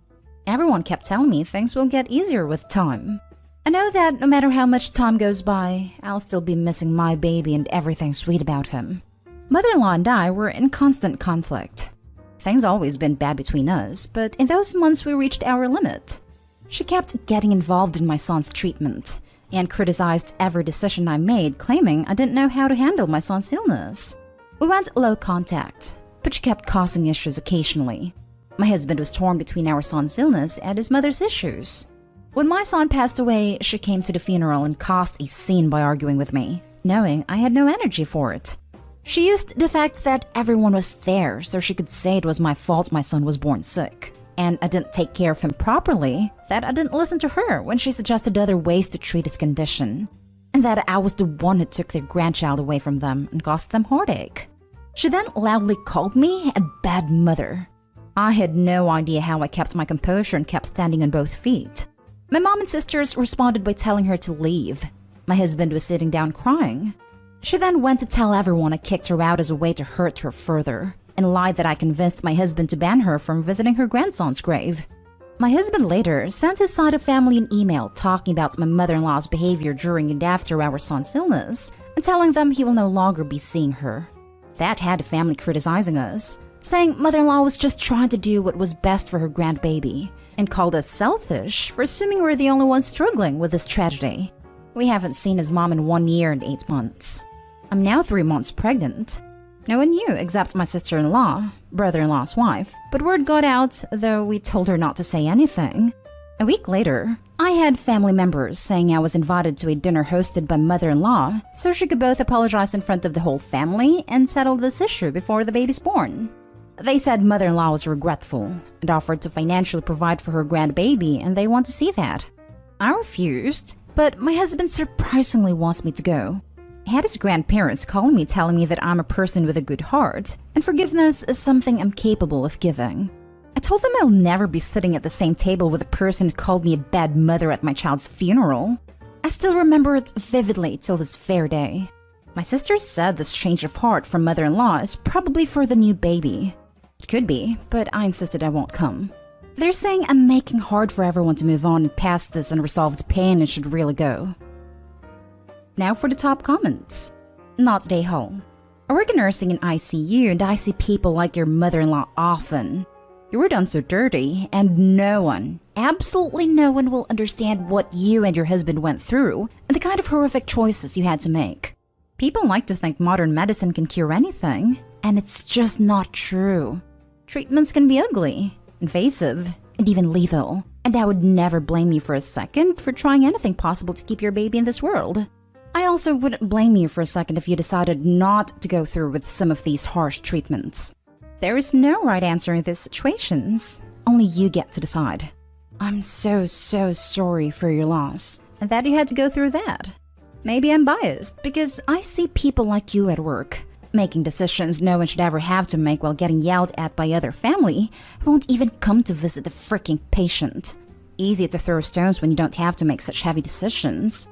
Everyone kept telling me things will get easier with time. I know that no matter how much time goes by, I'll still be missing my baby and everything sweet about him. Mother-in-law and I were in constant conflict. Things always been bad between us, but in those months we reached our limit. She kept getting involved in my son's treatment and criticized every decision I made, claiming I didn't know how to handle my son's illness. We went low contact, but she kept causing issues occasionally. My husband was torn between our son's illness and his mother's issues. When my son passed away, she came to the funeral and caused a scene by arguing with me, knowing I had no energy for it. She used the fact that everyone was there so she could say it was my fault my son was born sick, and I didn't take care of him properly, that I didn't listen to her when she suggested other ways to treat his condition, and that I was the one who took their grandchild away from them and caused them heartache. She then loudly called me a bad mother. I had no idea how I kept my composure and kept standing on both feet. My mom and sisters responded by telling her to leave. My husband was sitting down crying. She then went to tell everyone I kicked her out as a way to hurt her further, and lied that I convinced my husband to ban her from visiting her grandson's grave. My husband later sent his side of family an email talking about my mother-in-law's behavior during and after our son's illness, and telling them he will no longer be seeing her. That had the family criticizing us, saying mother-in-law was just trying to do what was best for her grandbaby, and called us selfish for assuming we're the only ones struggling with this tragedy. We haven't seen his mom in 1 year and 8 months. I'm now 3 months pregnant. No one knew except my sister-in-law, brother-in-law's wife, but word got out, though we told her not to say anything. A week later, I had family members saying I was invited to a dinner hosted by mother-in-law so she could both apologize in front of the whole family and settle this issue before the baby's born. They said mother-in-law was regretful and offered to financially provide for her grandbaby, and they want to see that. I refused, but my husband surprisingly wants me to go. He had his grandparents calling me telling me that I'm a person with a good heart, and forgiveness is something I'm capable of giving. I told them I'll never be sitting at the same table with a person who called me a bad mother at my child's funeral. I still remember it vividly till this very day. My sister said this change of heart from mother-in-law is probably for the new baby. It could be, but I insisted I won't come. They're saying I'm making hard for everyone to move on and past this unresolved pain and should really go. Now for the top comments. Not the a-hole. I work in nursing in ICU and I see people like your mother-in-law often. You were done so dirty and no one, absolutely no one will understand what you and your husband went through and the kind of horrific choices you had to make. People like to think modern medicine can cure anything, and it's just not true. Treatments can be ugly, invasive, and even lethal, and I would never blame you for a second for trying anything possible to keep your baby in this world. I also wouldn't blame you for a second if you decided not to go through with some of these harsh treatments. There is no right answer in these situations. Only you get to decide. I'm so sorry for your loss, and that you had to go through that. Maybe I'm biased, because I see people like you at work, making decisions no one should ever have to make while getting yelled at by other family who won't even come to visit the freaking patient. Easy to throw stones when you don't have to make such heavy decisions.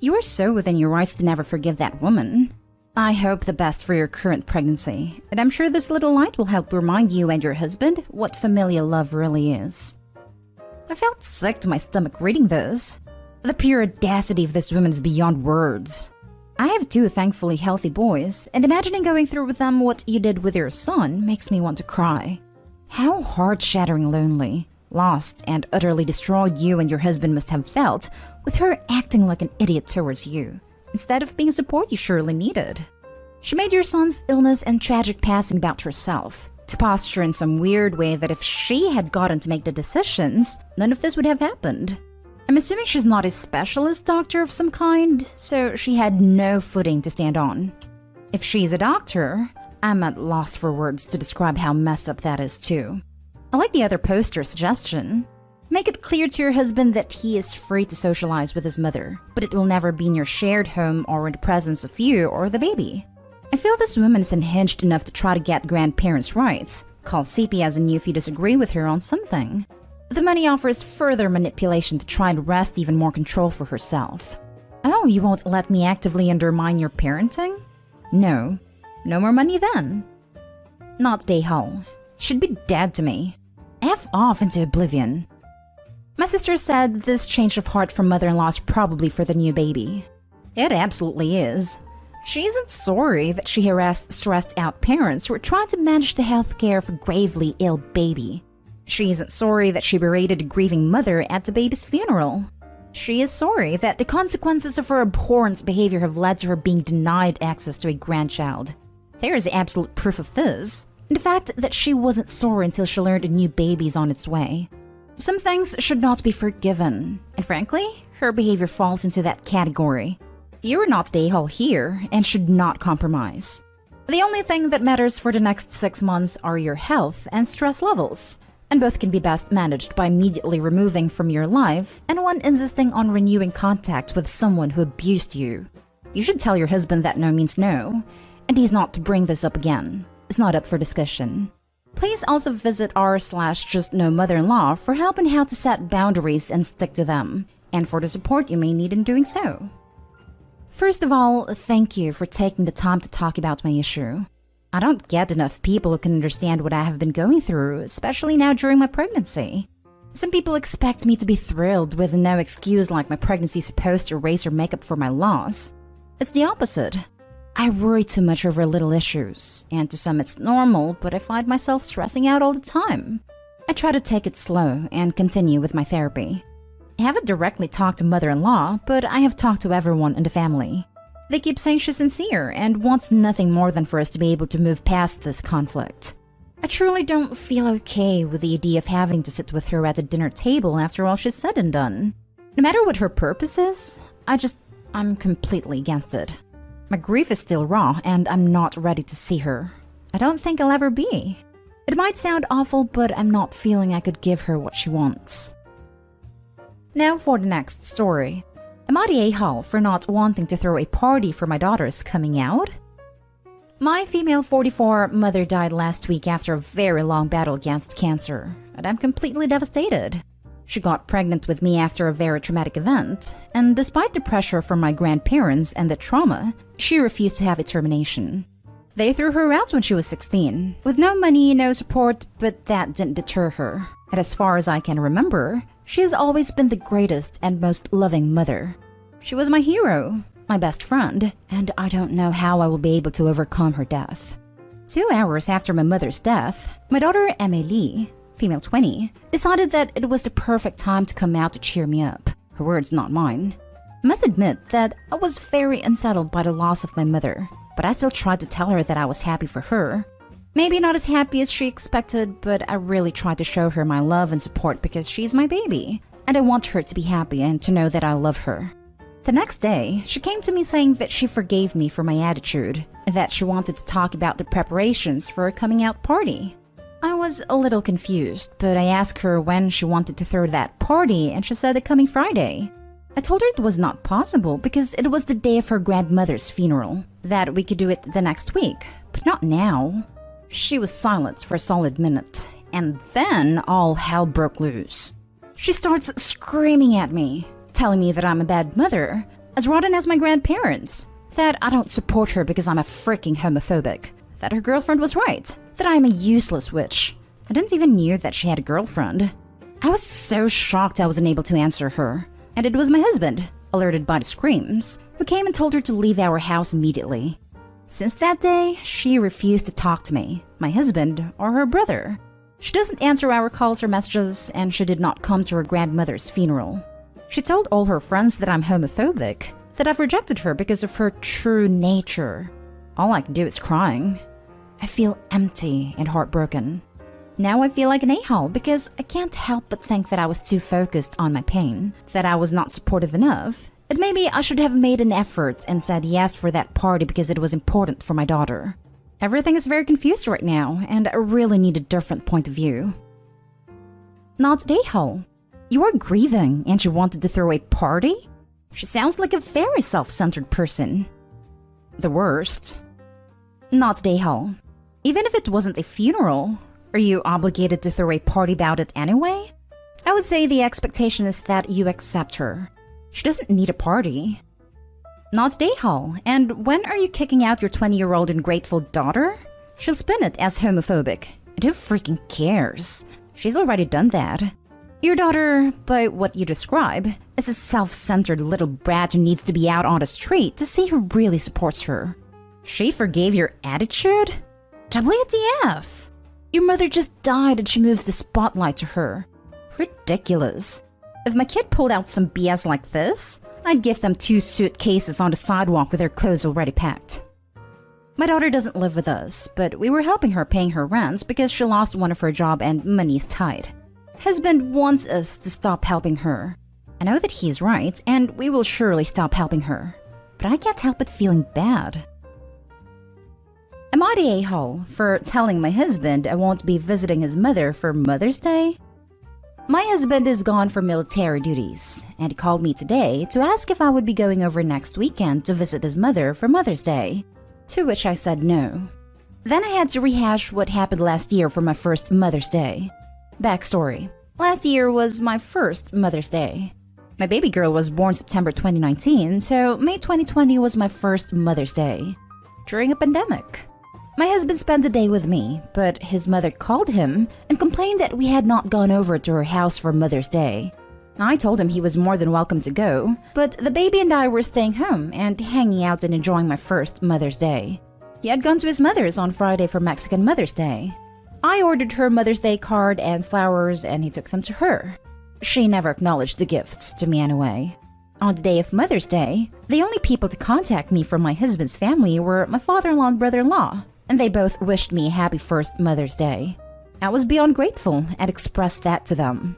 You are so within your rights to never forgive that woman. I hope the best for your current pregnancy, and I'm sure this little light will help remind you and your husband what familial love really is. I felt sick to my stomach reading this. The pure audacity of this woman is beyond words. I have 2 thankfully healthy boys, and imagining going through with them what you did with your son makes me want to cry. How heart-shatteringly lonely. Lost and utterly destroyed you and your husband must have felt with her acting like an idiot towards you, instead of being support you surely needed. She made your son's illness and tragic passing about herself, to posture in some weird way that if she had gotten to make the decisions, none of this would have happened. I'm assuming she's not a specialist doctor of some kind, so she had no footing to stand on. If she's a doctor, I'm at loss for words to describe how messed up that is too. I like the other poster suggestion. Make it clear to your husband that he is free to socialize with his mother, but it will never be in your shared home or in the presence of you or the baby. I feel this woman is unhinged enough to try to get grandparents' rights. Call CPS and you if you disagree with her on something. The money offers further manipulation to try and wrest even more control for herself. Oh, you won't let me actively undermine your parenting? No. No more money then. Not the Ahole. Should be dead to me. F off into oblivion. My sister said this change of heart from mother-in-law is probably for the new baby. It absolutely is. She isn't sorry that she harassed stressed-out parents who are trying to manage the health care of a gravely ill baby. She isn't sorry that she berated a grieving mother at the baby's funeral. She is sorry that the consequences of her abhorrent behavior have led to her being denied access to a grandchild. There is absolute proof of this, in the fact that she wasn't sorry until she learned a new baby's on its way. Some things should not be forgiven, and frankly, her behavior falls into that category. You are not the Ahole here and should not compromise. The only thing that matters for the next 6 months are your health and stress levels, and both can be best managed by immediately removing from your life and one insisting on renewing contact with someone who abused you. You should tell your husband that no means no, and he's not to bring this up again. It's not up for discussion. Please also visit r/justknowmother-in-law for help on how to set boundaries and stick to them, and for the support you may need in doing so. First of all, thank you for taking the time to talk about my issue. I don't get enough people who can understand what I have been going through, especially now during my pregnancy. Some people expect me to be thrilled with no excuse like my pregnancy is supposed to erase or make up for my loss. It's the opposite. I worry too much over little issues, and to some it's normal, but I find myself stressing out all the time. I try to take it slow and continue with my therapy. I haven't directly talked to mother-in-law, but I have talked to everyone in the family. They keep saying she's sincere and wants nothing more than for us to be able to move past this conflict. I truly don't feel okay with the idea of having to sit with her at a dinner table after all she's said and done. No matter what her purpose is, I'm completely against it. My grief is still raw and I'm not ready to see her. I don't think I'll ever be. It might sound awful, but I'm not feeling I could give her what she wants. Now for the next story. Am I the Ahole for not wanting to throw a party for my daughter's coming out? My female 44 mother died last week after a very long battle against cancer, and I'm completely devastated. She got pregnant with me after a very traumatic event, and despite the pressure from my grandparents and the trauma, she refused to have a termination. They threw her out when she was 16, with no money, no support, but that didn't deter her. And as far as I can remember, she has always been the greatest and most loving mother. She was my hero, my best friend, and I don't know how I will be able to overcome her death. 2 hours after my mother's death, my daughter Amélie, female 20, decided that it was the perfect time to come out to cheer me up. Her words, not mine. I must admit that I was very unsettled by the loss of my mother, but I still tried to tell her that I was happy for her. Maybe not as happy as she expected, but I really tried to show her my love and support because she's my baby, and I want her to be happy and to know that I love her. The next day, she came to me saying that she forgave me for my attitude, and that she wanted to talk about the preparations for a coming out party. I was a little confused, but I asked her when she wanted to throw that party, and she said the coming Friday. I told her it was not possible because it was the day of her grandmother's funeral, that we could do it the next week, but not now. She was silent for a solid minute, and then all hell broke loose. She starts screaming at me, telling me that I'm a bad mother, as rotten as my grandparents, that I don't support her because I'm a freaking homophobic, that her girlfriend was right, that I'm a useless witch. I didn't even know that she had a girlfriend. I was so shocked I wasn't able to answer her, and it was my husband, alerted by the screams, who came and told her to leave our house immediately. Since that day, she refused to talk to me, my husband, or her brother. She doesn't answer our calls or messages, and she did not come to her grandmother's funeral. She told all her friends that I'm homophobic, that I've rejected her because of her true nature. All I can do is crying. I feel empty and heartbroken. Now I feel like an a-hole because I can't help but think that I was too focused on my pain, that I was not supportive enough, and maybe I should have made an effort and said yes for that party because it was important for my daughter. Everything is very confused right now, and I really need a different point of view. Not a-hole. You are grieving and you wanted to throw a party? She sounds like a very self-centered person. The worst. Not a-hole. Even if it wasn't a funeral, are you obligated to throw a party about it anyway? I would say the expectation is that you accept her. She doesn't need a party. Not a-hole. And when are you kicking out your 20-year-old ungrateful daughter? She'll spin it as homophobic. And who freaking cares? She's already done that. Your daughter, by what you describe, is a self-centered little brat who needs to be out on the street to see who really supports her. She forgave your attitude? WTF? Your mother just died and she moves the spotlight to her. Ridiculous. If my kid pulled out some BS like this, I'd give them 2 suitcases on the sidewalk with their clothes already packed. My daughter doesn't live with us, but we were helping her paying her rents because she lost one of her jobs and money's tight. Husband wants us to stop helping her. I know that he's right, and we will surely stop helping her. But I can't help but feeling bad. Am I the a-hole for telling my husband I won't be visiting his mother for Mother's Day? My husband is gone for military duties, and he called me today to ask if I would be going over next weekend to visit his mother for Mother's Day, to which I said no. Then I had to rehash what happened last year for my first Mother's Day. Backstory. Last year was my first Mother's Day. My baby girl was born September 2019, so May 2020 was my first Mother's Day. During a pandemic. My husband spent the day with me, but his mother called him and complained that we had not gone over to her house for Mother's Day. I told him he was more than welcome to go, but the baby and I were staying home and hanging out and enjoying my first Mother's Day. He had gone to his mother's on Friday for Mexican Mother's Day. I ordered her Mother's Day card and flowers and he took them to her. She never acknowledged the gifts, to me anyway. On the day of Mother's Day, the only people to contact me from my husband's family were my father-in-law and brother-in-law, and they both wished me a happy first Mother's Day. I was beyond grateful and expressed that to them.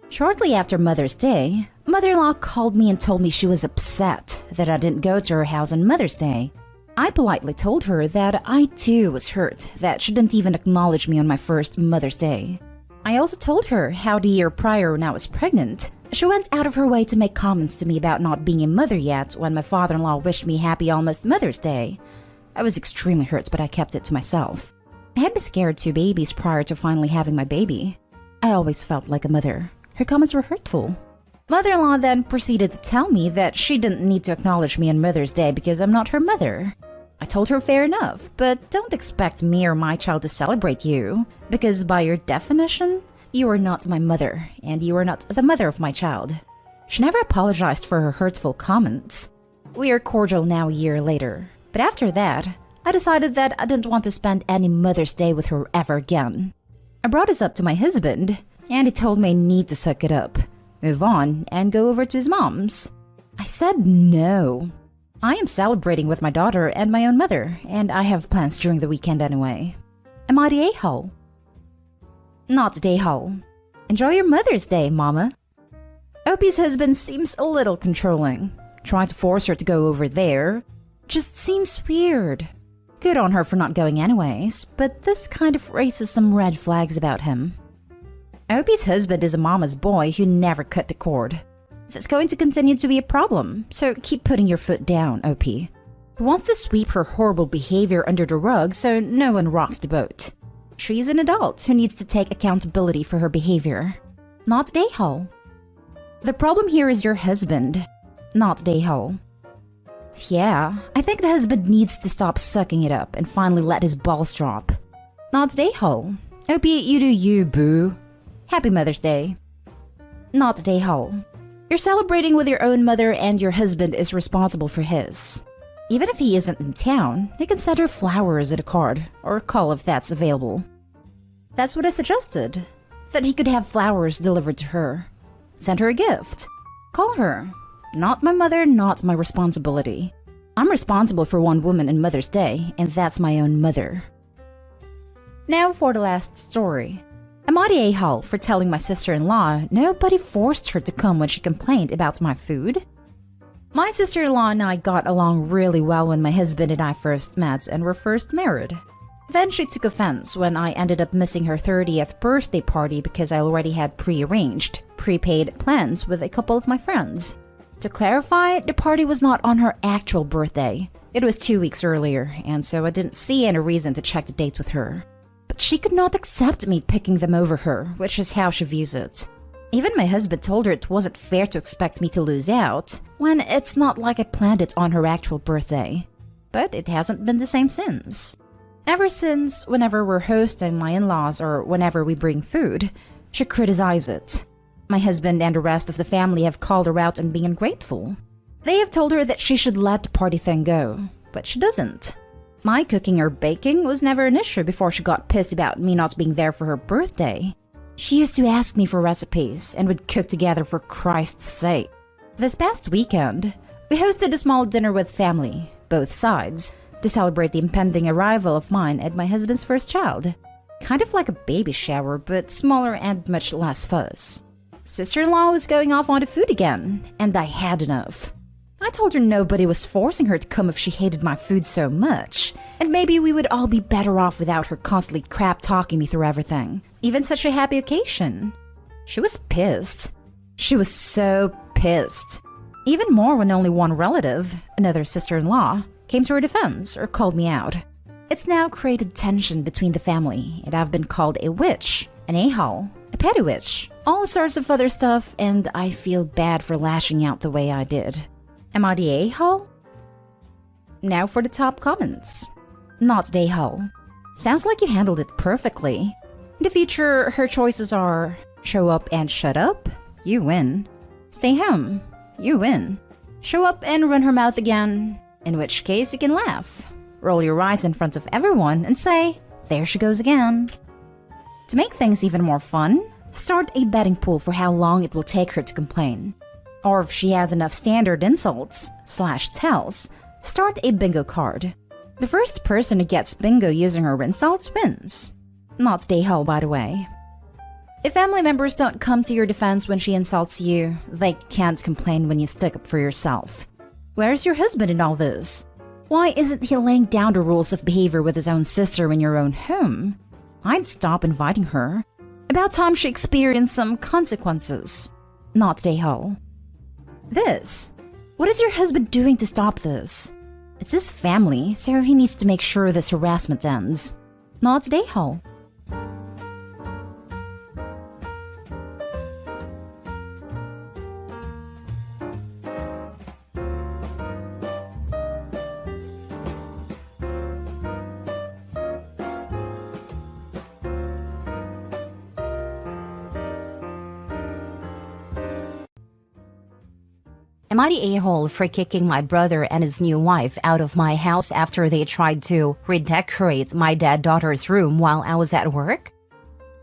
Shortly after Mother's Day, mother-in-law called me and told me she was upset that I didn't go to her house on Mother's Day. I politely told her that I too was hurt that she didn't even acknowledge me on my first Mother's Day. I also told her how the year prior when I was pregnant, she went out of her way to make comments to me about not being a mother yet when my father-in-law wished me happy almost Mother's Day. I was extremely hurt, but I kept it to myself. I had miscarried 2 babies prior to finally having my baby. I always felt like a mother. Her comments were hurtful. Mother-in-law then proceeded to tell me that she didn't need to acknowledge me on Mother's Day because I'm not her mother. I told her fair enough, but don't expect me or my child to celebrate you, because by your definition, you are not my mother, and you are not the mother of my child. She never apologized for her hurtful comments. We are cordial now a year later, but after that, I decided that I didn't want to spend any Mother's Day with her ever again. I brought this up to my husband, and he told me I need to suck it up, move on, and go over to his mom's. I said no. I am celebrating with my daughter and my own mother, and I have plans during the weekend anyway. Am I the a-hole? Not the a-hole. Enjoy your Mother's Day, Mama. Opie's husband seems a little controlling. Trying to force her to go over there just seems weird. Good on her for not going anyways, but this kind of raises some red flags about him. Opie's husband is a mama's boy who never cut the cord. That's going to continue to be a problem, so keep putting your foot down, OP. He wants to sweep her horrible behavior under the rug so no one rocks the boat. She's an adult who needs to take accountability for her behavior. Not the a-hole. The problem here is your husband, not the a-hole. Yeah, I think the husband needs to stop sucking it up and finally let his balls drop. Not the a-hole. OP, you do you, boo. Happy Mother's Day. Not the a-hole. You're celebrating with your own mother and your husband is responsible for his. Even if he isn't in town, you can send her flowers and a card, or call if that's available. That's what I suggested. That he could have flowers delivered to her. Send her a gift. Call her. Not my mother, not my responsibility. I'm responsible for one woman in Mother's Day, and that's my own mother. Now for the last story. Am I the a-hole for telling my sister-in-law nobody forced her to come when she complained about my food? My sister-in-law and I got along really well when my husband and I first met and were first married. Then she took offense when I ended up missing her 30th birthday party because I already had prearranged, prepaid plans with a couple of my friends. To clarify, the party was not on her actual birthday. It was 2 weeks earlier, and so I didn't see any reason to check the date with her. But she could not accept me picking them over her, which is how she views it. Even my husband told her it wasn't fair to expect me to lose out, when it's not like I planned it on her actual birthday. But it hasn't been the same since. Ever since, whenever we're hosting my in-laws or whenever we bring food, she criticizes it. My husband and the rest of the family have called her out on being ungrateful. They have told her that she should let the party thing go, but she doesn't. My cooking or baking was never an issue before she got pissed about me not being there for her birthday. She used to ask me for recipes and would cook together for Christ's sake. This past weekend, we hosted a small dinner with family, both sides, to celebrate the impending arrival of mine and my husband's first child. Kind of like a baby shower, but smaller and much less fuss. Sister-in-law was going off on the food again, and I had enough. I told her nobody was forcing her to come if she hated my food so much, and maybe we would all be better off without her constantly crap-talking me through everything, even such a happy occasion. She was pissed. She was so pissed. Even more when only one relative, another sister-in-law, came to her defense or called me out. It's now created tension between the family, and I've been called a witch, an a-hole, a petty witch, all sorts of other stuff, and I feel bad for lashing out the way I did. Am I the a-hole? Now for the top comments. Not the a-hole. Sounds like you handled it perfectly. In the future, her choices are show up and shut up, you win. Stay home, you win. Show up and run her mouth again, in which case you can laugh. Roll your eyes in front of everyone and say, there she goes again. To make things even more fun, start a betting pool for how long it will take her to complain. Or if she has enough standard insults/tells, start a bingo card. The first person who gets bingo using her insults wins. Not the a-hole, by the way. If family members don't come to your defense when she insults you, they can't complain when you stick up for yourself. Where's your husband in all this? Why isn't he laying down the rules of behavior with his own sister in your own home? I'd stop inviting her. About time she experienced some consequences. Not the a-hole. This. What is your husband doing to stop this? It's his family, so he needs to make sure this harassment ends. Not the a-hole. Am I the a-hole for kicking my brother and his new wife out of my house after they tried to redecorate my daughter's room while I was at work?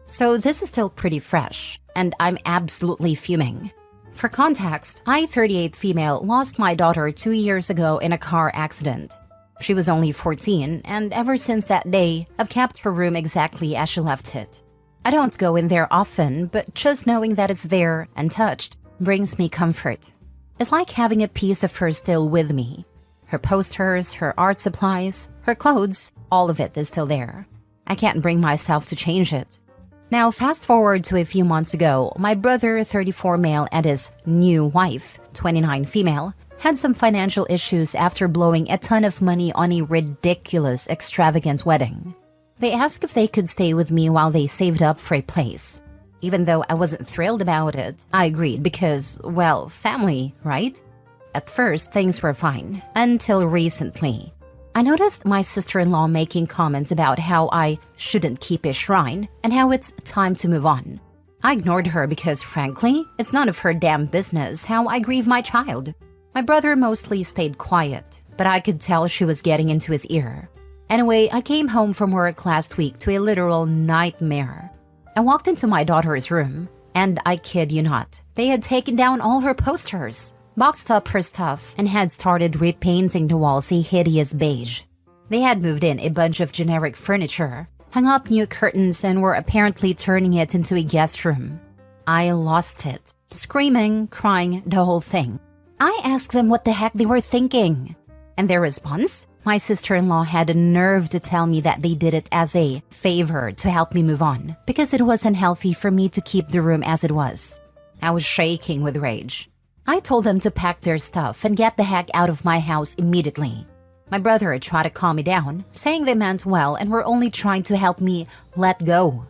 So this is still pretty fresh, and I'm absolutely fuming. For context, I, 38 female, lost my daughter 2 years ago in a car accident. She was only 14, and ever since that day, I've kept her room exactly as she left it. I don't go in there often, but just knowing that it's there and touched brings me comfort. It's like having a piece of her still with me. Her posters, her art supplies, her clothes, all of it is still there. I can't bring myself to change it. Now, fast forward to a few months ago, my brother, 34 male, and his new wife, 29 female, had some financial issues after blowing a ton of money on a ridiculous, extravagant wedding. They asked if they could stay with me while they saved up for a place. Even though I wasn't thrilled about it, I agreed because, well, family, right? At first, things were fine, until recently. I noticed my sister-in-law making comments about how I shouldn't keep a shrine and how it's time to move on. I ignored her because, frankly, it's none of her damn business how I grieve my child. My brother mostly stayed quiet, but I could tell she was getting into his ear. Anyway, I came home from work last week to a literal nightmare. I walked into my daughter's room, and I kid you not, they had taken down all her posters, boxed up her stuff, and had started repainting the walls a hideous beige. They had moved in a bunch of generic furniture, hung up new curtains, and were apparently turning it into a guest room. I lost it, screaming, crying, the whole thing. I asked them what the heck they were thinking, and their response? My sister-in-law had the nerve to tell me that they did it as a favor to help me move on because it was unhealthy for me to keep the room as it was. I was shaking with rage. I told them to pack their stuff and get the heck out of my house immediately. My brother tried to calm me down, saying they meant well and were only trying to help me let go.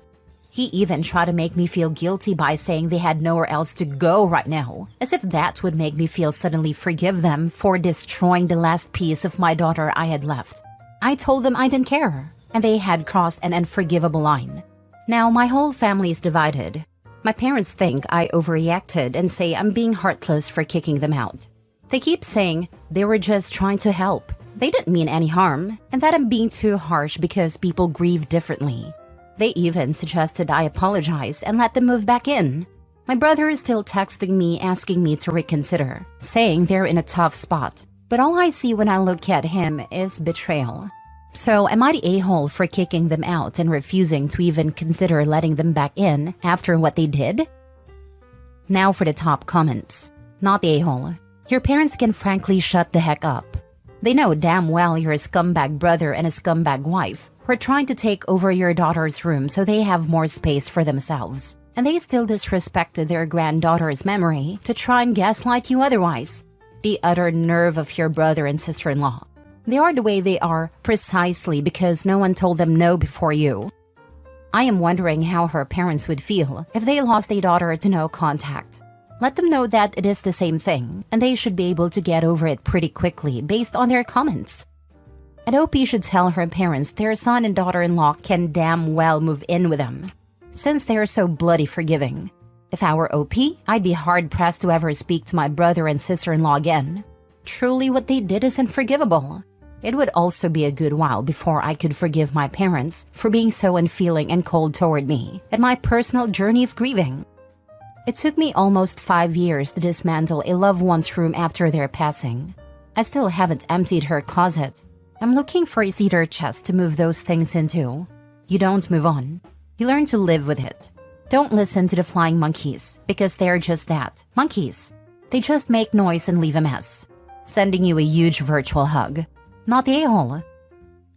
He even tried to make me feel guilty by saying they had nowhere else to go right now, as if that would make me feel suddenly forgive them for destroying the last piece of my daughter I had left. I told them I didn't care, and they had crossed an unforgivable line. Now my whole family is divided. My parents think I overreacted and say I'm being heartless for kicking them out. They keep saying they were just trying to help. They didn't mean any harm, and that I'm being too harsh because people grieve differently. They even suggested I apologize and let them move back in. My brother is still texting me asking me to reconsider, saying they're in a tough spot. But all I see when I look at him is betrayal. So am I the a-hole for kicking them out and refusing to even consider letting them back in after what they did? Now for the top comments. Not the a-hole. Your parents can frankly shut the heck up. They know damn well you're a scumbag brother and a scumbag wife who are trying to take over your daughter's room so they have more space for themselves. And they still disrespected their granddaughter's memory to try and gaslight you otherwise. The utter nerve of your brother and sister-in-law. They are the way they are precisely because no one told them no before you. I am wondering how her parents would feel if they lost a daughter to no contact. Let them know that it is the same thing, and they should be able to get over it pretty quickly based on their comments. And OP should tell her parents their son and daughter-in-law can damn well move in with them, since they are so bloody forgiving. If I were OP, I'd be hard-pressed to ever speak to my brother and sister-in-law again. Truly, what they did is unforgivable. It would also be a good while before I could forgive my parents for being so unfeeling and cold toward me and my personal journey of grieving. It took me almost 5 years to dismantle a loved one's room after their passing. I still haven't emptied her closet. I'm looking for a cedar chest to move those things into. You don't move on. You learn to live with it. Don't listen to the flying monkeys, because they're just that, monkeys. They just make noise and leave a mess. Sending you a huge virtual hug. Not the a-hole.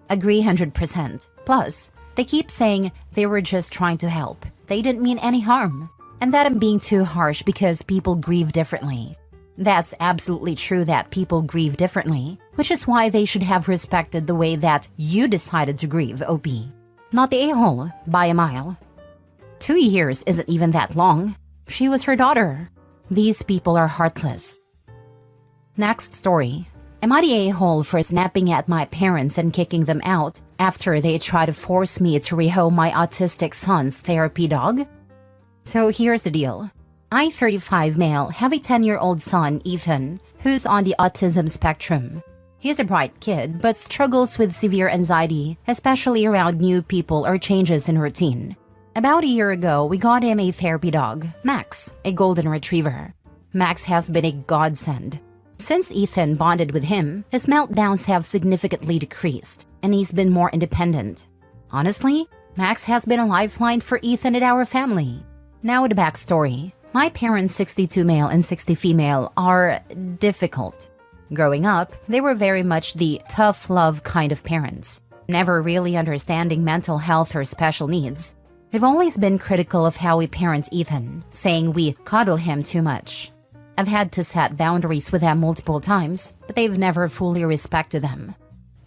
Agree 100%. Plus, they keep saying they were just trying to help. They didn't mean any harm. And that I'm being too harsh because people grieve differently. That's absolutely true that people grieve differently, which is why they should have respected the way that you decided to grieve, OP. Not the a-hole, by a mile. 2 years isn't even that long. She was her daughter. These people are heartless. Next story. Am I the a-hole for snapping at my parents and kicking them out after they try to force me to rehome my autistic son's therapy dog? So here's the deal. I, 35 male, have a 10-year-old son, Ethan, who's on the autism spectrum. He's a bright kid, but struggles with severe anxiety, especially around new people or changes in routine. About a year ago, we got him a therapy dog, Max, a golden retriever. Max has been a godsend. Since Ethan bonded with him, his meltdowns have significantly decreased, and he's been more independent. Honestly, Max has been a lifeline for Ethan and our family. Now the backstory. My parents, 62 male and 60 female, are difficult. Growing up, they were very much the tough love kind of parents, never really understanding mental health or special needs. They've always been critical of how we parent Ethan, saying we coddle him too much. I've had to set boundaries with them multiple times, but they've never fully respected them.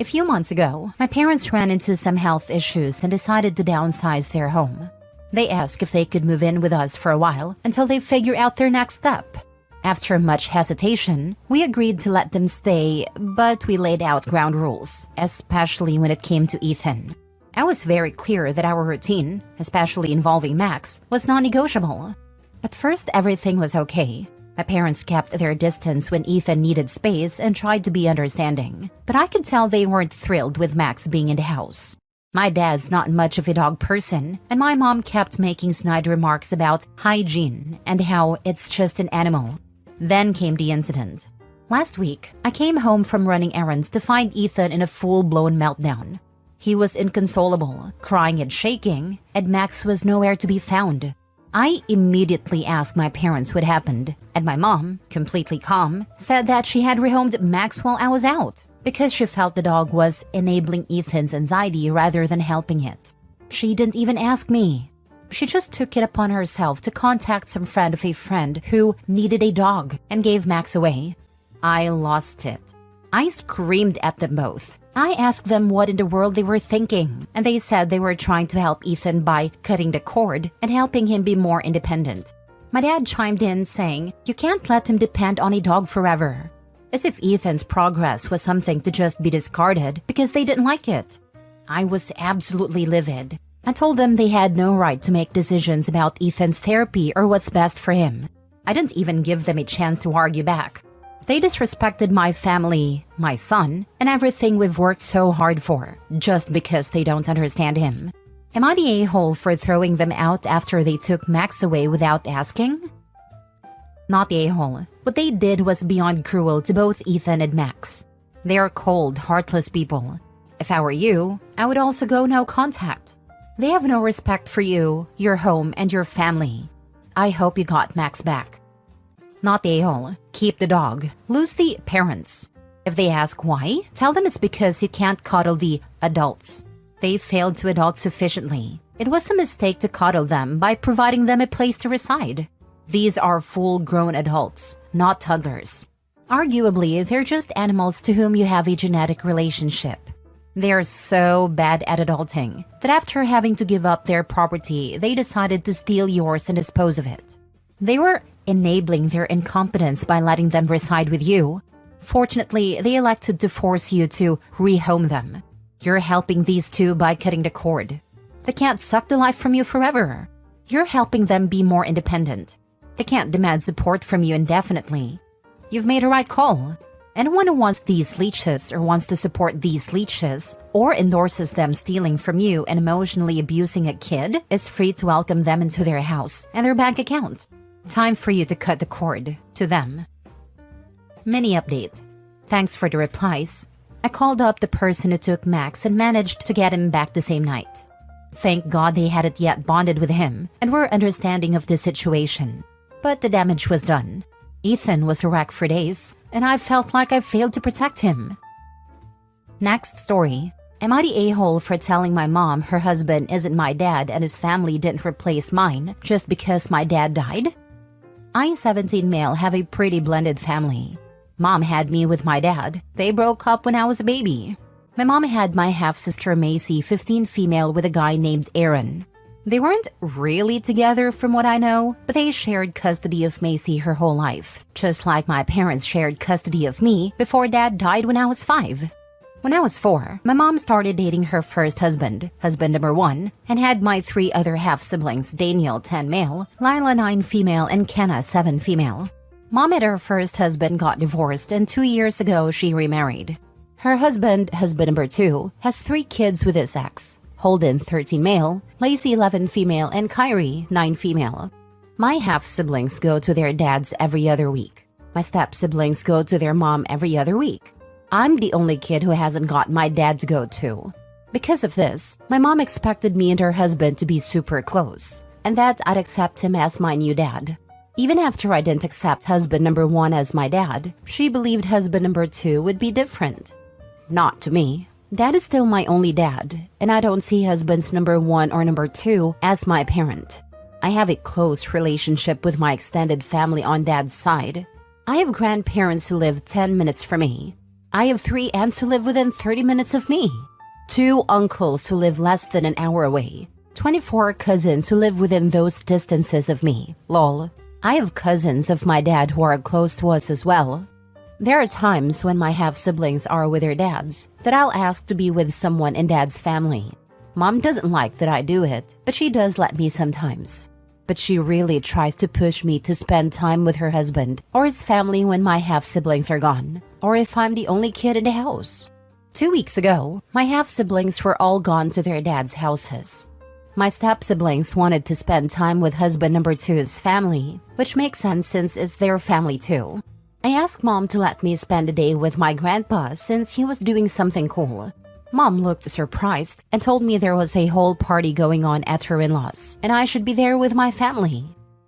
A few months ago, my parents ran into some health issues and decided to downsize their home. They asked if they could move in with us for a while until they figure out their next step. After much hesitation, we agreed to let them stay, but we laid out ground rules, especially when it came to Ethan. I was very clear that our routine, especially involving Max, was non-negotiable. At first, everything was okay. My parents kept their distance when Ethan needed space and tried to be understanding, but I could tell they weren't thrilled with Max being in the house. My dad's not much of a dog person, and my mom kept making snide remarks about hygiene and how it's just an animal. Then came the incident. Last week, I came home from running errands to find Ethan in a full-blown meltdown. He was inconsolable, crying and shaking, and Max was nowhere to be found. I immediately asked my parents what happened, and my mom, completely calm, said that she had rehomed Max while I was out because she felt the dog was enabling Ethan's anxiety rather than helping it. She didn't even ask me. She just took it upon herself to contact some friend of a friend who needed a dog and gave Max away. I lost it. I screamed at them both. I asked them what in the world they were thinking, and they said they were trying to help Ethan by cutting the cord and helping him be more independent. My dad chimed in saying, "You can't let him depend on a dog forever." As if Ethan's progress was something to just be discarded because they didn't like it. I was absolutely livid. I told them they had no right to make decisions about Ethan's therapy or what's best for him. I didn't even give them a chance to argue back. They disrespected my family, my son, and everything we've worked so hard for, just because they don't understand him. Am I the a-hole for throwing them out after they took Max away without asking? Not the a-hole. What they did was beyond cruel to both Ethan and Max. They are cold, heartless people. If I were you, I would also go no contact. They have no respect for you, your home, and your family. I hope you got Max back. Not the a-hole. Keep the dog. Lose the parents. If they ask why, tell them it's because you can't coddle the adults. They failed to adult sufficiently. It was a mistake to coddle them by providing them a place to reside. These are full-grown adults, not toddlers. Arguably, they're just animals to whom you have a genetic relationship. They are so bad at adulting that after having to give up their property, they decided to steal yours and dispose of it. They were enabling their incompetence by letting them reside with you. Fortunately, they elected to force you to rehome them. You're helping these two by cutting the cord. They can't suck the life from you forever. You're helping them be more independent. They can't demand support from you indefinitely. You've made a right call. Anyone who wants these leeches or wants to support these leeches or endorses them stealing from you and emotionally abusing a kid is free to welcome them into their house and their bank account. Time for you to cut the cord to them. Mini update. Thanks for the replies. I called up the person who took Max and managed to get him back the same night. Thank God they hadn't yet bonded with him and were understanding of the situation. But the damage was done. Ethan was a wreck for days, and I felt like I failed to protect him. Next story. Am I the a-hole for telling my mom her husband isn't my dad and his family didn't replace mine just because my dad died? I, 17 male, have a pretty blended family. Mom had me with my dad. They broke up when I was a baby. My mom had my half-sister Macy, 15 female, with a guy named Aaron. They weren't really together from what I know, but they shared custody of Macy her whole life, just like my parents shared custody of me before Dad died when I was 5. When I was 4, my mom started dating her first husband, husband number 1, and had my 3 other half-siblings, Daniel, 10 male, Lila, 9 female, and Kenna, 7 female. Mom and her first husband got divorced, and 2 years ago she remarried. Her husband, husband number 2, has 3 kids with his ex. Holden, 13 male, Lacey, 11 female, and Kyrie, 9 female. My half-siblings go to their dads every other week. My step-siblings go to their mom every other week. I'm the only kid who hasn't got my dad to go to. Because of this, my mom expected me and her husband to be super close, and that I'd accept him as my new dad. Even after I didn't accept husband number 1 as my dad, she believed husband number 2 would be different. Not to me. Dad is still my only dad, and I don't see husbands number 1 or number 2 as my parent. I have a close relationship with my extended family on Dad's side. I have grandparents who live 10 minutes from me. I have 3 aunts who live within 30 minutes of me. 2 uncles who live less than an hour away. 24 cousins who live within those distances of me. Lol. I have cousins of my dad who are close to us as well. There are times when my half-siblings are with their dads that I'll ask to be with someone in Dad's family. Mom doesn't like that I do it, but she does let me sometimes. but she really tries to push me to spend time with her husband or his family when my half-siblings are gone, or if I'm the only kid in the house. 2 weeks ago, my half-siblings were all gone to their dad's houses. My step-siblings wanted to spend time with husband number two's family, which makes sense since it's their family too. I asked Mom to let me spend a day with my grandpa since he was doing something cool. Mom looked surprised and told me there was a whole party going on at her in-laws, and I should be there with my family.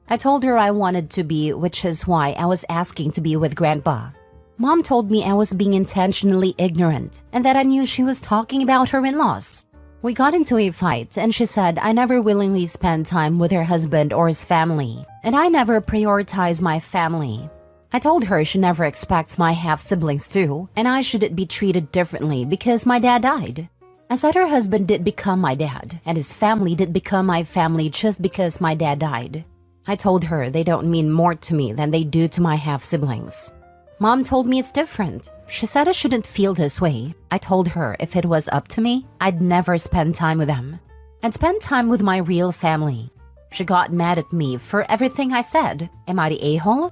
I told her I wanted to be, which is why I was asking to be with Grandpa. Mom told me I was being intentionally ignorant and that I knew she was talking about her in-laws. We got into a fight and she said I never willingly spend time with her husband or his family, and I never prioritize my family. I told her she never expects my half-siblings to, and I shouldn't be treated differently because my dad died. I said her husband did become my dad, and his family did become my family just because my dad died. I told her they don't mean more to me than they do to my half-siblings. Mom told me it's different. She said I shouldn't feel this way. I told her if it was up to me, I'd never spend time with them. I'd spend time with my real family. She got mad at me for everything I said. Am I the a-hole?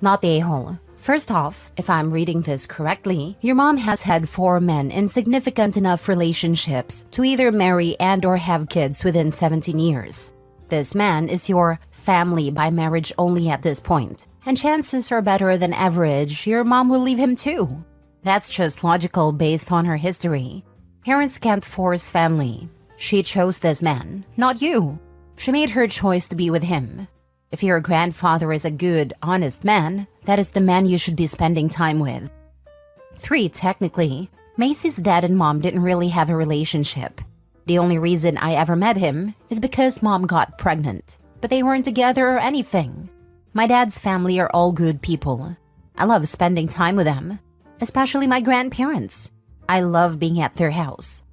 Not the a-hole. First off, if I'm reading this correctly, your mom has had 4 men in significant enough relationships to either marry and or have kids within 17 years. This man is your family by marriage only at this point, and chances are better than average your mom will leave him too. That's just logical based on her history. Parents can't force family. She chose this man, not you. She made her choice to be with him. If your grandfather is a good, honest man, that is the man you should be spending time with. 3. Technically, Macy's dad and mom didn't really have a relationship. The only reason I ever met him is because mom got pregnant, but they weren't together or anything. My dad's family are all good people. I love spending time with them, especially my grandparents. I love being at their house.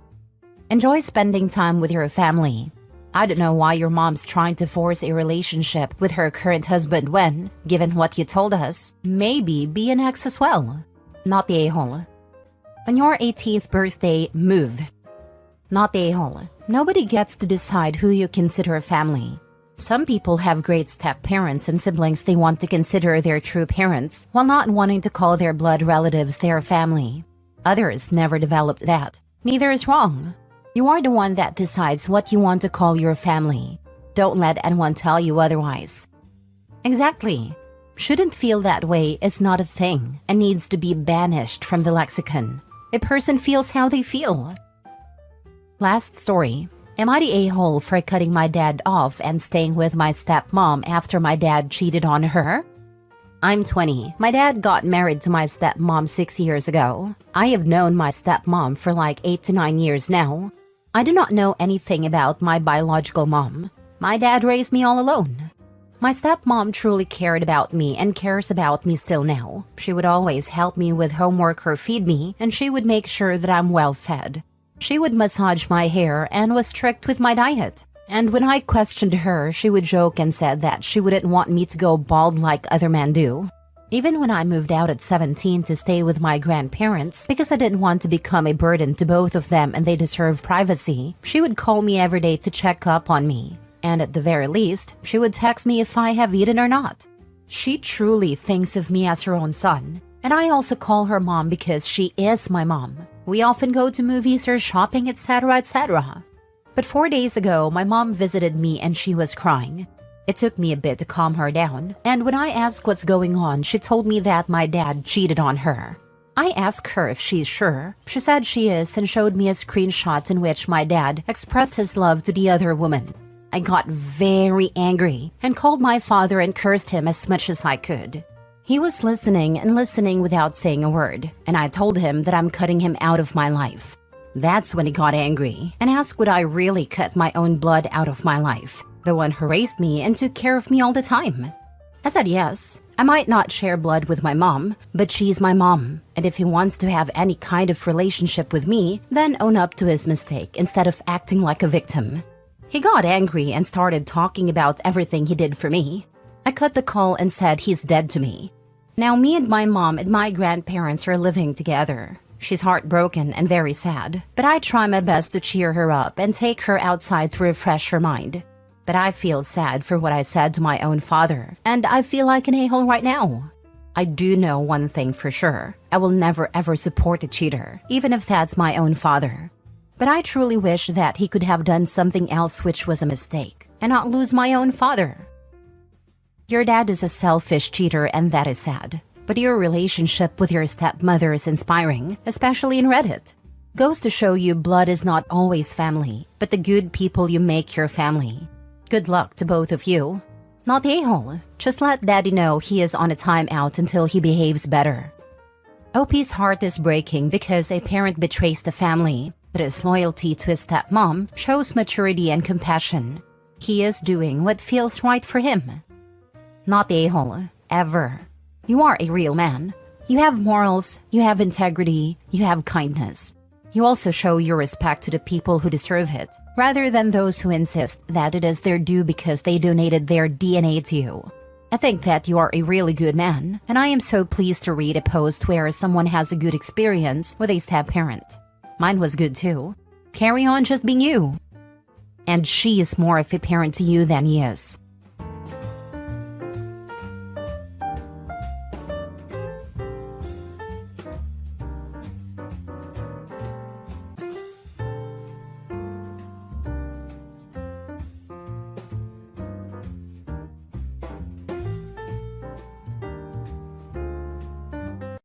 Enjoy spending time with your family. I don't know why your mom's trying to force a relationship with her current husband when, given what you told us, maybe be an ex as well. Not the a-hole. On your 18th birthday, move. Not the a-hole. Nobody gets to decide who you consider family. Some people have great step-parents and siblings they want to consider their true parents, while not wanting to call their blood relatives their family. Others never developed that. Neither is wrong. You are the one that decides what you want to call your family. Don't let anyone tell you otherwise. Exactly. Shouldn't feel that way is not a thing and needs to be banished from the lexicon. A person feels how they feel. Last story. Am I the a-hole for cutting my dad off and staying with my stepmom after my dad cheated on her? I'm 20. My dad got married to my stepmom 6 years ago. I have known my stepmom for like 8 to 9 years now. I do not know anything about my biological mom. My dad raised me all alone. My stepmom truly cared about me and cares about me still now. She would always help me with homework or feed me, and she would make sure that I'm well fed. She would massage my hair and was strict with my diet. And when I questioned her, she would joke and said that she wouldn't want me to go bald like other men do. Even when I moved out at 17 to stay with my grandparents because I didn't want to become a burden to both of them and they deserve privacy, she would call me every day to check up on me. And at the very least, she would text me if I have eaten or not. She truly thinks of me as her own son. And I also call her mom because she is my mom. We often go to movies or shopping, etc., etc. But 4 days ago, my mom visited me and she was crying. It took me a bit to calm her down, and when I asked what's going on, she told me that my dad cheated on her. I asked her if she's sure. She said she is and showed me a screenshot in which my dad expressed his love to the other woman. I got very angry and called my father and cursed him as much as I could. He was listening and listening without saying a word, and I told him that I'm cutting him out of my life. That's when he got angry and asked would I really cut my own blood out of my life, the one who raised me and took care of me all the time. I said yes. I might not share blood with my mom, but she's my mom, and if he wants to have any kind of relationship with me, then own up to his mistake instead of acting like a victim. He got angry and started talking about everything he did for me. I cut the call and said he's dead to me. Now me and my mom and my grandparents are living together. She's heartbroken and very sad, but I try my best to cheer her up and take her outside to refresh her mind. But I feel sad for what I said to my own father, and I feel like an a-hole right now. I do know one thing for sure. I will never ever support a cheater, even if that's my own father. But I truly wish that he could have done something else which was a mistake, and not lose my own father. Your dad is a selfish cheater, and that is sad. But your relationship with your stepmother is inspiring, especially in Reddit. Goes to show you blood is not always family, but the good people you make your family. Good luck to both of you. Not the a-hole. Just let daddy know he is on a timeout until he behaves better. OP's heart is breaking because a parent betrays the family, but his loyalty to his stepmom shows maturity and compassion. He is doing what feels right for him. Not the a-hole. Ever. You are a real man. You have morals, you have integrity, you have kindness. You also show your respect to the people who deserve it, rather than those who insist that it is their due because they donated their DNA to you. I think that you are a really good man, and I am so pleased to read a post where someone has a good experience with a step-parent. Mine was good too. Carry on just being you. And she is more of a parent to you than he is.